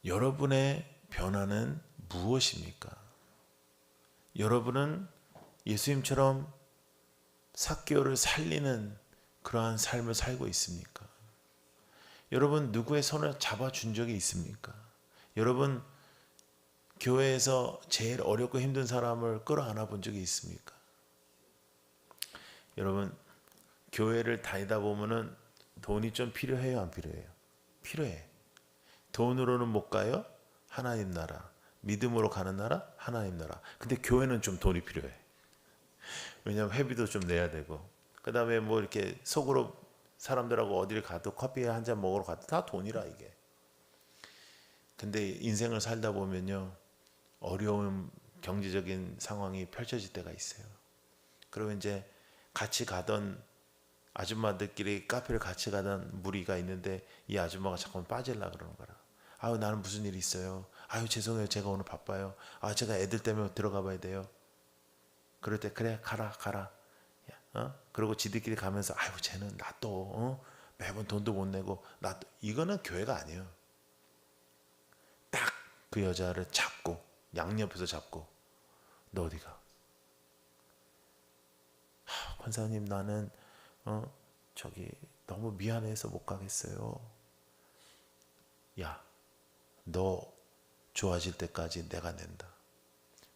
여러분의 변화는 무엇입니까? 여러분은 예수님처럼 삭개오를 살리는 그러한 삶을 살고 있습니까? 여러분 누구의 손을 잡아준 적이 있습니까? 여러분 교회에서 제일 어렵고 힘든 사람을 끌어안아 본 적이 있습니까? 여러분 교회를 다니다 보면은 돈이 좀 필요해요, 안 필요해요? 필요해. 돈으로는 못 가요? 하나님 나라. 믿음으로 가는 나라? 하나님 나라. 근데 교회는 좀 돈이 필요해. 왜냐하면 회비도 좀 내야 되고 그 다음에 뭐 이렇게 속으로 사람들하고 어디를 가도 커피 한 잔 먹으러 가도 다 돈이라 이게. 근데 인생을 살다 보면요, 어려운 경제적인 상황이 펼쳐질 때가 있어요. 그러면 이제 같이 가던 아줌마들끼리 카페를 같이 가던 무리가 있는데 이 아줌마가 자꾸 빠지려고 그러는 거라. 아유, 나는 무슨 일이 있어요. 아유, 죄송해요. 제가 오늘 바빠요. 아, 제가 애들 때문에 들어가 봐야 돼요. 그럴 때 그래, 가라. 그리고 지들끼리 가면서 아유, 쟤는 나 또 매번 돈도 못 내고 나 또. 이거는 교회가 아니에요. 딱 그 여자를 잡고 양옆에서 잡고 너 어디가? 권사님, 나는 저기 너무 미안해서 못 가겠어요. 야, 너 좋아질 때까지 내가 낸다.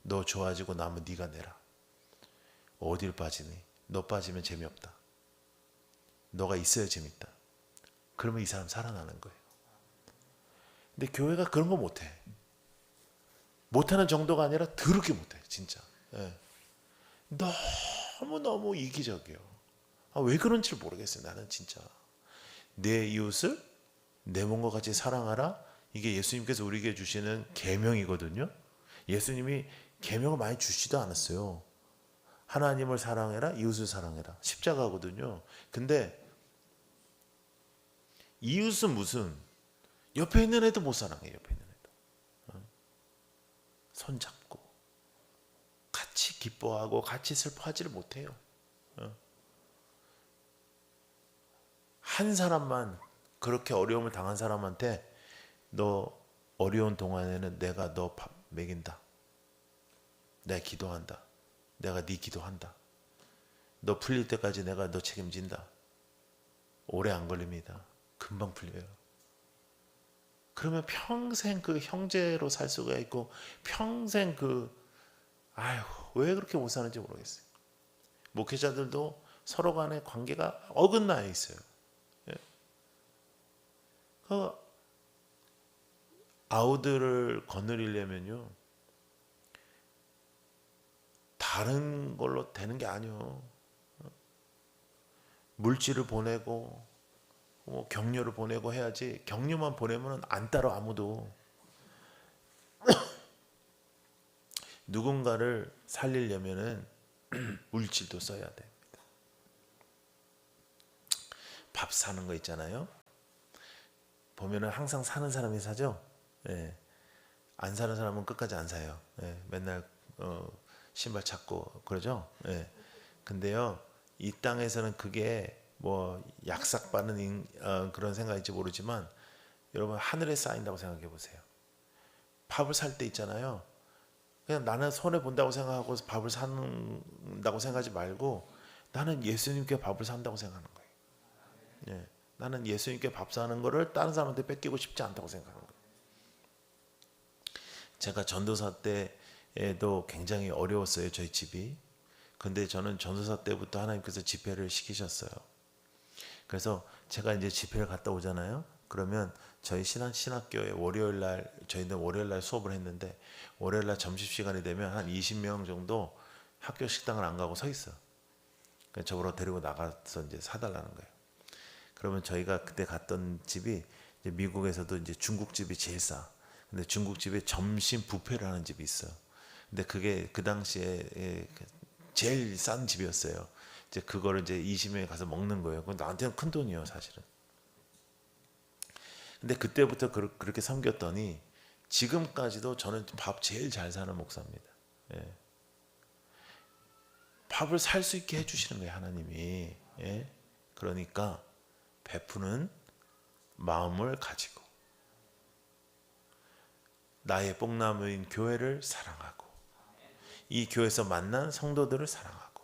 너 좋아지고 나면 네가 내라. 어딜 빠지니? 너 빠지면 재미없다. 너가 있어야 재밌다. 그러면 이 사람 살아나는 거예요. 근데 교회가 그런 거 못해. 못하는 정도가 아니라 더럽게 못해, 진짜. 예. 너무너무 이기적이에요. 왜 그런지 모르겠어요. 나는 진짜 내 이웃을 내 몸과 같이 사랑하라. 이게 예수님께서 우리에게 주시는 계명이거든요. 예수님이 계명을 많이 주시지도 않았어요. 하나님을 사랑해라, 이웃을 사랑해라. 십자가거든요. 근데 이웃은 무슨, 옆에 있는 애도 못 사랑해. 옆에 있는 애도 손잡고 같이 기뻐하고 같이 슬퍼하지를 못해요. 한 사람만, 그렇게 어려움을 당한 사람한테 너 어려운 동안에는 내가 너 밥 먹인다. 내가 기도한다. 내가 네 기도한다. 너 풀릴 때까지 내가 너 책임진다. 오래 안 걸립니다. 금방 풀려요. 그러면 평생 그 형제로 살 수가 있고 평생 왜 그렇게 못 사는지 모르겠어요. 목회자들도 서로 간의 관계가 어긋나 있어요. 그 아우들을 거느리려면요, 다른 걸로 되는 게 아니요. 물질을 보내고 격려를 보내고 해야지. 격려만 보내면 안 따라 아무도. 누군가를 살리려면은 물질도 써야 됩니다. 밥 사는 거 있잖아요. 보면은 항상 사는 사람이 사죠. 예. 안 사는 사람은 끝까지 안 사요. 예. 맨날 신발 찾고 그러죠. 예. 근데요, 이 땅에서는 그게 뭐 약삭빠는 그런 생각일지 모르지만 여러분, 하늘에 쌓인다고 생각해 보세요. 밥을 살 때 있잖아요. 그냥 나는 손해 본다고 생각하고 밥을 산다고 생각하지 말고 나는 예수님께 밥을 산다고 생각하는 거예요. 예. 나는 예수님께 밥 사는 거를 다른 사람한테 뺏기고 싶지 않다고 생각하는 거예요. 제가 전도사 때에도 굉장히 어려웠어요, 저희 집이. 근데 저는 전도사 때부터 하나님께서 집회를 시키셨어요. 그래서 제가 이제 집회를 갔다 오잖아요. 그러면 저희 신학교에 월요일날, 저희는 월요일날 수업을 했는데 월요일날 점심시간이 되면 한 20명 정도 학교 식당을 안 가고 서 있어. 그래서 저보러 데리고 나가서 이제 사달라는 거예요. 그러면 저희가 그때 갔던 집이 이제 미국에서도 이제 중국집이 제일 싸. 근데 중국집에 점심 뷔페를 하는 집이 있어. 근데 그게 그 당시에 제일 싼 집이었어요. 이제 그거를 이제 20명이 가서 먹는 거예요. 그건 나한테는 큰 돈이에요, 사실은. 근데 그때부터 그렇게 섬겼더니 지금까지도 저는 밥 제일 잘 사는 목사입니다. 예. 밥을 살 수 있게 해주시는 거예요, 하나님이. 예. 그러니까 베푸는 마음을 가지고 나의 뽕나무인 교회를 사랑하고 이 교회에서 만난 성도들을 사랑하고.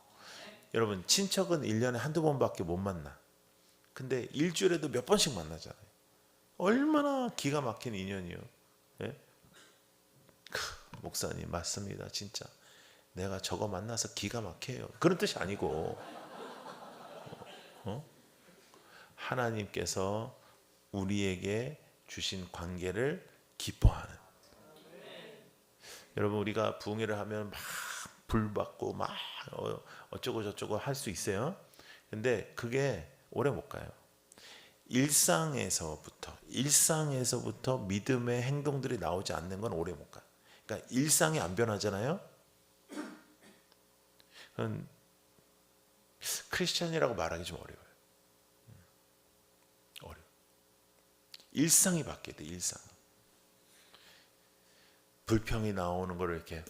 여러분, 친척은 1년에 한두 번밖에 못 만나. 근데 일주일에도 몇 번씩 만나잖아요. 얼마나 기가 막힌 인연이요. 예? 목사님 맞습니다. 진짜 내가 저거 만나서 기가 막혀요. 그런 뜻이 아니고 하나님께서 우리에게 주신 관계를 기뻐하는. 여러분, 우리가 부흥회를 하면 막 불 받고 막 어쩌고 저쩌고 할 수 있어요. 근데 그게 오래 못 가요. 일상에서부터 믿음의 행동들이 나오지 않는 건 오래 못 가요. 그러니까 일상이 안 변하잖아요. 그건 크리스천이라고 말하기 좀 어려워요. 어려워. 일상이 바뀌어야 돼. 일상. 불평이 나오는 걸 이렇게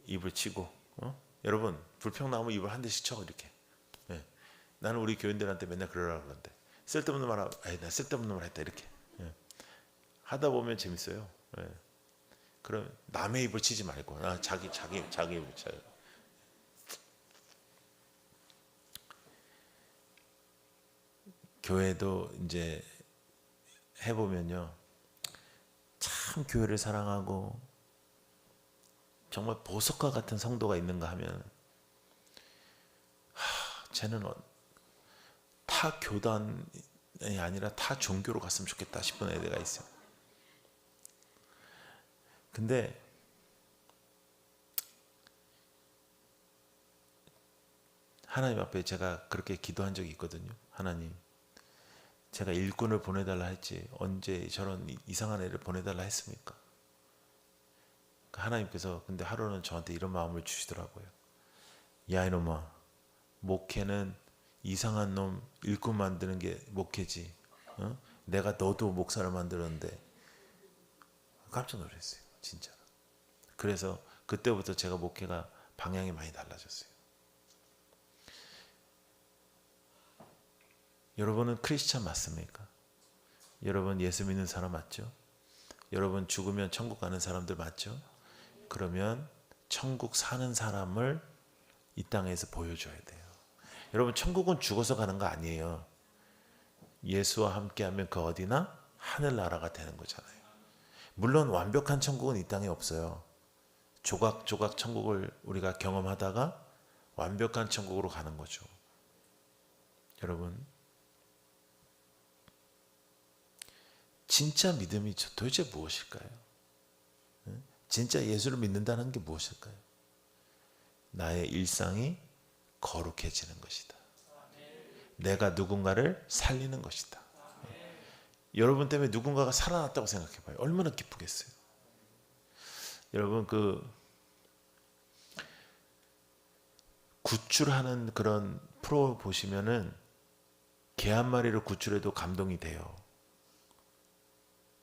입을 치고, 여러분 불평 나오면 입을 한 대씩 쳐 이렇게. 예. 나는 우리 교인들한테 맨날 그러라고 그러는데 쓸데없는 말, 나 쓸데없는 말 했다 이렇게. 예. 하다 보면 재밌어요. 예. 그럼 남의 입을 치지 말고 자기 입을 쳐요. 교회도 이제 해보면요, 참 교회를 사랑하고 정말 보석과 같은 성도가 있는가 하면, 쟤는 타 교단이 아니라 타 종교로 갔으면 좋겠다 싶은 애가 있어요. 근데 하나님 앞에 제가 그렇게 기도한 적이 있거든요. 하나님, 제가 일꾼을 보내달라 했지 언제 저런 이상한 애를 보내달라 했습니까? 하나님께서 근데 하루는 저한테 이런 마음을 주시더라고요. 야 이놈아, 목회는 이상한 놈 일꾼 만드는 게 목회지. 내가 너도 목사를 만들었는데. 깜짝 놀랐어요. 진짜. 그래서 그때부터 제가 목회가 방향이 많이 달라졌어요. 여러분은 크리스찬 맞습니까? 여러분 예수 믿는 사람 맞죠? 여러분 죽으면 천국 가는 사람들 맞죠? 그러면 천국 사는 사람을 이 땅에서 보여줘야 돼요. 여러분 천국은 죽어서 가는 거 아니에요. 예수와 함께하면 그 어디나 하늘나라가 되는 거잖아요. 물론 완벽한 천국은 이 땅에 없어요. 조각조각 천국을 우리가 경험하다가 완벽한 천국으로 가는 거죠. 여러분, 진짜 믿음이 도대체 무엇일까요? 진짜 예수를 믿는다는 게 무엇일까요? 나의 일상이 거룩해지는 것이다. 내가 누군가를 살리는 것이다. 여러분 때문에 누군가가 살아났다고 생각해봐요. 얼마나 기쁘겠어요. 여러분 구출하는 그런 프로 보시면은 개 한 마리를 구출해도 감동이 돼요.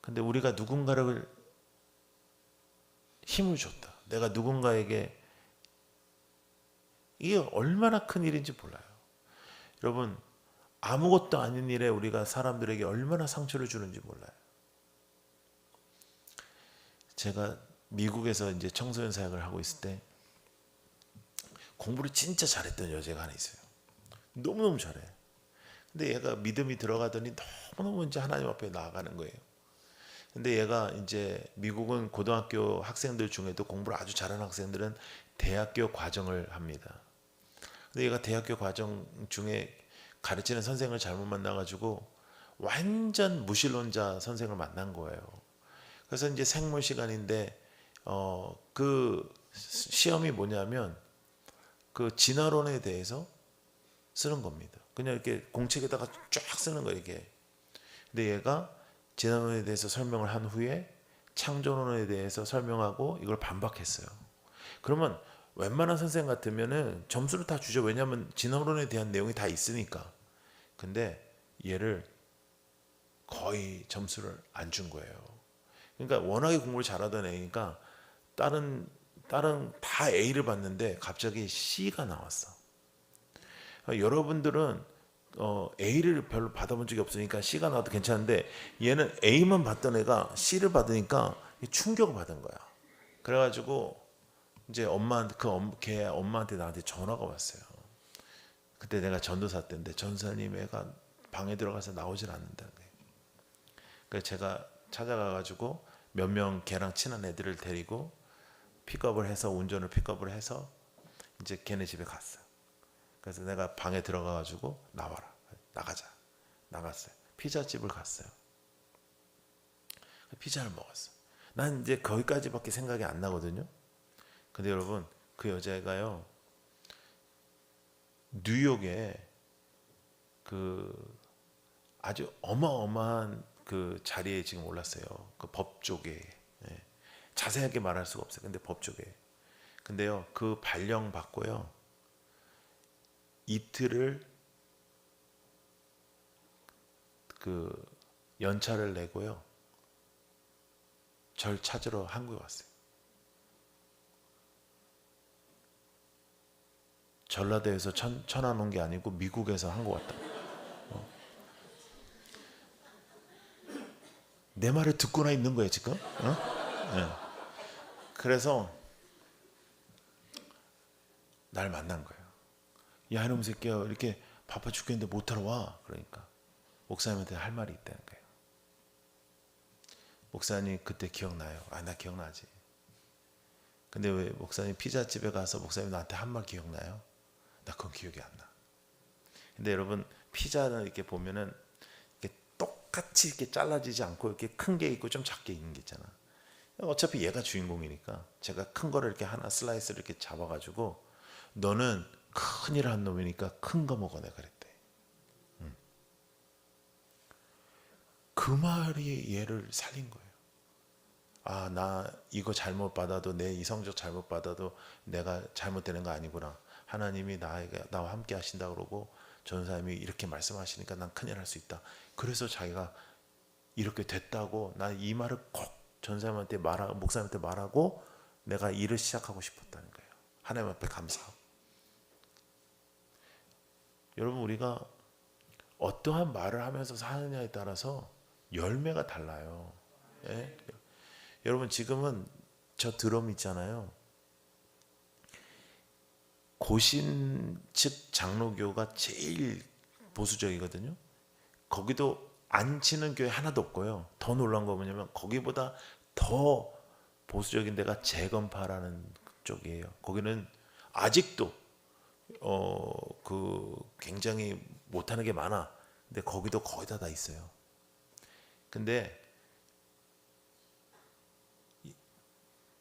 근데 우리가 누군가를 힘을 줬다. 내가 누군가에게, 이게 얼마나 큰 일인지 몰라요. 여러분, 아무것도 아닌 일에 우리가 사람들에게 얼마나 상처를 주는지 몰라요. 제가 미국에서 이제 청소년 사역을 하고 있을 때 공부를 진짜 잘했던 여자가 하나 있어요. 너무너무 잘해. 근데 얘가 믿음이 들어가더니 너무너무 이제 하나님 앞에 나아가는 거예요. 근데 얘가 이제 미국은 고등학교 학생들 중에도 공부를 아주 잘하는 학생들은 대학교 과정을 합니다. 근데 얘가 대학교 과정 중에 가르치는 선생을 잘못 만나가지고 완전 무신론자 선생을 만난 거예요. 그래서 이제 생물 시간인데 그 시험이 뭐냐면 그 진화론에 대해서 쓰는 겁니다. 그냥 이렇게 공책에다가 쫙 쓰는 거예요, 이게. 근데 얘가 진화론에 대해서 설명을 한 후에 창조론에 대해서 설명하고 이걸 반박했어요. 그러면 웬만한 선생 같으면은 점수를 다 주죠. 왜냐하면 진화론에 대한 내용이 다 있으니까. 근데 얘를 거의 점수를 안 준 거예요. 그러니까 워낙에 공부를 잘하던 애니까 다른 다 A를 받는데 갑자기 C가 나왔어. 여러분들은 A를 별로 받아본 적이 없으니까 C가 나와도 괜찮은데 얘는 A만 받던 애가 C를 받으니까 충격을 받은 거야. 그래가지고 이제 걔 엄마한테 나한테 전화가 왔어요. 그때 내가 전도사 때인데 전사님 애가 방에 들어가서 나오질 않는다는 거예요. 그래서 제가 찾아가가지고 몇 명 걔랑 친한 애들을 데리고 운전을 픽업을 해서 이제 걔네 집에 갔어요. 그래서 내가 방에 들어가가지고 나가자. 나갔어요. 피자집을 갔어요. 피자를 먹었어. 난 이제 거기까지밖에 생각이 안 나거든요. 근데 여러분, 그 여자애가요, 뉴욕에 그 아주 어마어마한 그 자리에 지금 올랐어요. 그 법 쪽에. 예. 자세하게 말할 수가 없어요. 근데 법 쪽에. 근데요, 그 발령 받고요, 이틀을 그 연차를 내고요, 절 찾으러 한국에 왔어요. 전라도에서 천안 온 게 아니고 미국에서 한국 왔다. 내 말을 듣고나 있는 거예요 지금. 네. 그래서 날 만난 거예요. 야 이놈 새끼야, 이렇게 바빠 죽겠는데 못 하러 와. 그러니까 목사님한테 할 말이 있다는 거예요. 목사님 그때 기억나요? 아, 나 기억나지. 근데 왜 목사님 피자집에 가서 목사님 나한테 한 말 기억나요? 나 그건 기억이 안 나. 근데 여러분, 피자는 이렇게 보면은 이렇게 똑같이 이렇게 잘라지지 않고 이렇게 큰 게 있고 좀 작게 있는 게 있잖아. 어차피 얘가 주인공이니까 제가 큰 거를 이렇게 하나 슬라이스를 이렇게 잡아가지고, 너는 큰일 한 놈이니까 큰 거 먹어, 내가 그랬대. 그 말이 얘를 살린 거예요. 아, 나 이거 잘못 받아도, 내 이성적 잘못 받아도 내가 잘못되는 거 아니구나. 하나님이 나와 함께 하신다 그러고 전사님이 이렇게 말씀하시니까 난 큰일 할 수 있다. 그래서 자기가 이렇게 됐다고, 난 이 말을 꼭 전사님한테 목사님한테 말하고 내가 일을 시작하고 싶었다는 거예요. 하나님 앞에 감사하고. 여러분, 우리가 어떠한 말을 하면서 사느냐에 따라서 열매가 달라요. 예? 여러분, 지금은 저 드럼 있잖아요. 고신 측 장로교가 제일 보수적이거든요. 거기도 안 치는 교회 하나도 없고요. 더 놀라운 거 뭐냐면 거기보다 더 보수적인 데가 재건파라는 쪽이에요. 거기는 아직도 그 굉장히 못하는 게 많아. 근데 거기도 거의 다 있어요. 근데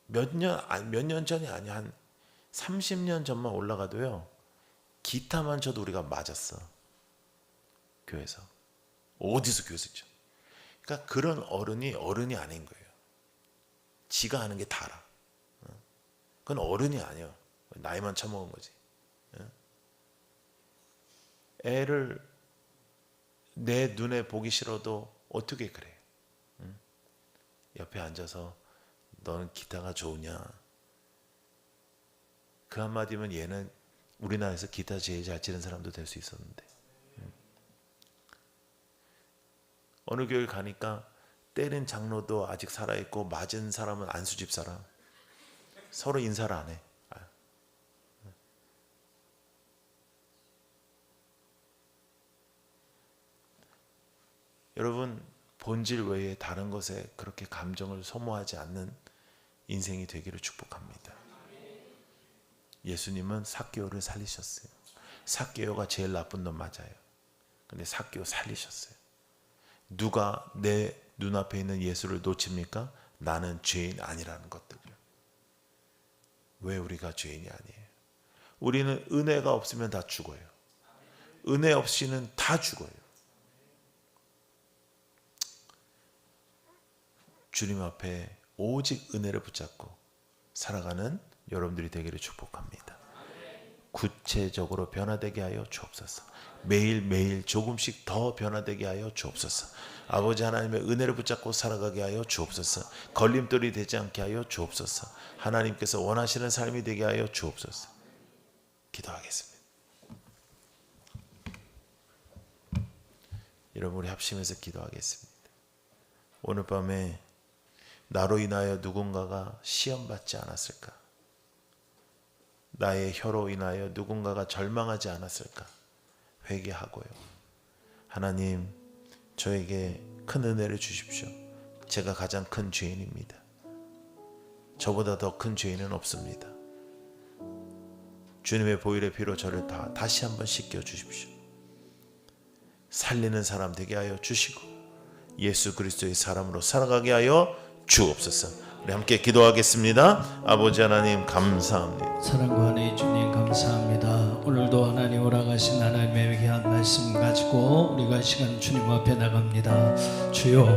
몇 년 전이 아니야. 한 30년 전만 올라가도요, 기타만 쳐도 우리가 맞았어. 교회에서. 어디서 교회에서 쳐. 그러니까 그런 어른이 아닌 거예요. 지가 아는 게 다라. 그건 어른이 아니야. 나이만 처먹은 거지. 애를 내 눈에 보기 싫어도 어떻게 그래. 옆에 앉아서 너는 기타가 좋으냐. 그 한마디면 얘는 우리나라에서 기타 제일 잘 치는 사람도 될 수 있었는데, 어느 교회 가니까 때린 장로도 아직 살아있고 맞은 사람은 안수집 사람. 서로 인사를 안 해. 여러분, 본질 외에 다른 것에 그렇게 감정을 소모하지 않는 인생이 되기를 축복합니다. 예수님은 삭개오를 살리셨어요. 삭개오가 제일 나쁜 놈 맞아요. 근데 삭개오 살리셨어요. 누가 내 눈앞에 있는 예수를 놓칩니까? 나는 죄인 아니라는 것들을. 왜 우리가 죄인이 아니에요? 우리는 은혜가 없으면 다 죽어요. 은혜 없이는 다 죽어요. 주님 앞에 오직 은혜를 붙잡고 살아가는 여러분들이 되기를 축복합니다. 구체적으로 변화되게 하여 주옵소서. 매일매일 조금씩 더 변화되게 하여 주옵소서. 아버지 하나님의 은혜를 붙잡고 살아가게 하여 주옵소서. 걸림돌이 되지 않게 하여 주옵소서. 하나님께서 원하시는 삶이 되게 하여 주옵소서. 기도하겠습니다. 여러분, 우리 합심해서 기도하겠습니다. 오늘 밤에 나로 인하여 누군가가 시험받지 않았을까? 나의 혀로 인하여 누군가가 절망하지 않았을까? 회개하고요. 하나님, 저에게 큰 은혜를 주십시오. 제가 가장 큰 죄인입니다. 저보다 더 큰 죄인은 없습니다. 주님의 보혈의 피로 저를 다시 한번 씻겨 주십시오. 살리는 사람 되게 하여 주시고 예수 그리스도의 사람으로 살아가게 하여 주옵소서. 우리 함께 기도하겠습니다. 아버지 하나님 감사합니다. 사랑과 은혜의 주님 감사합니다. 오늘도 하나님 허락하신 하나님의 귀한 말씀 가지고 우리가 시간 주님 앞에 나갑니다. 주여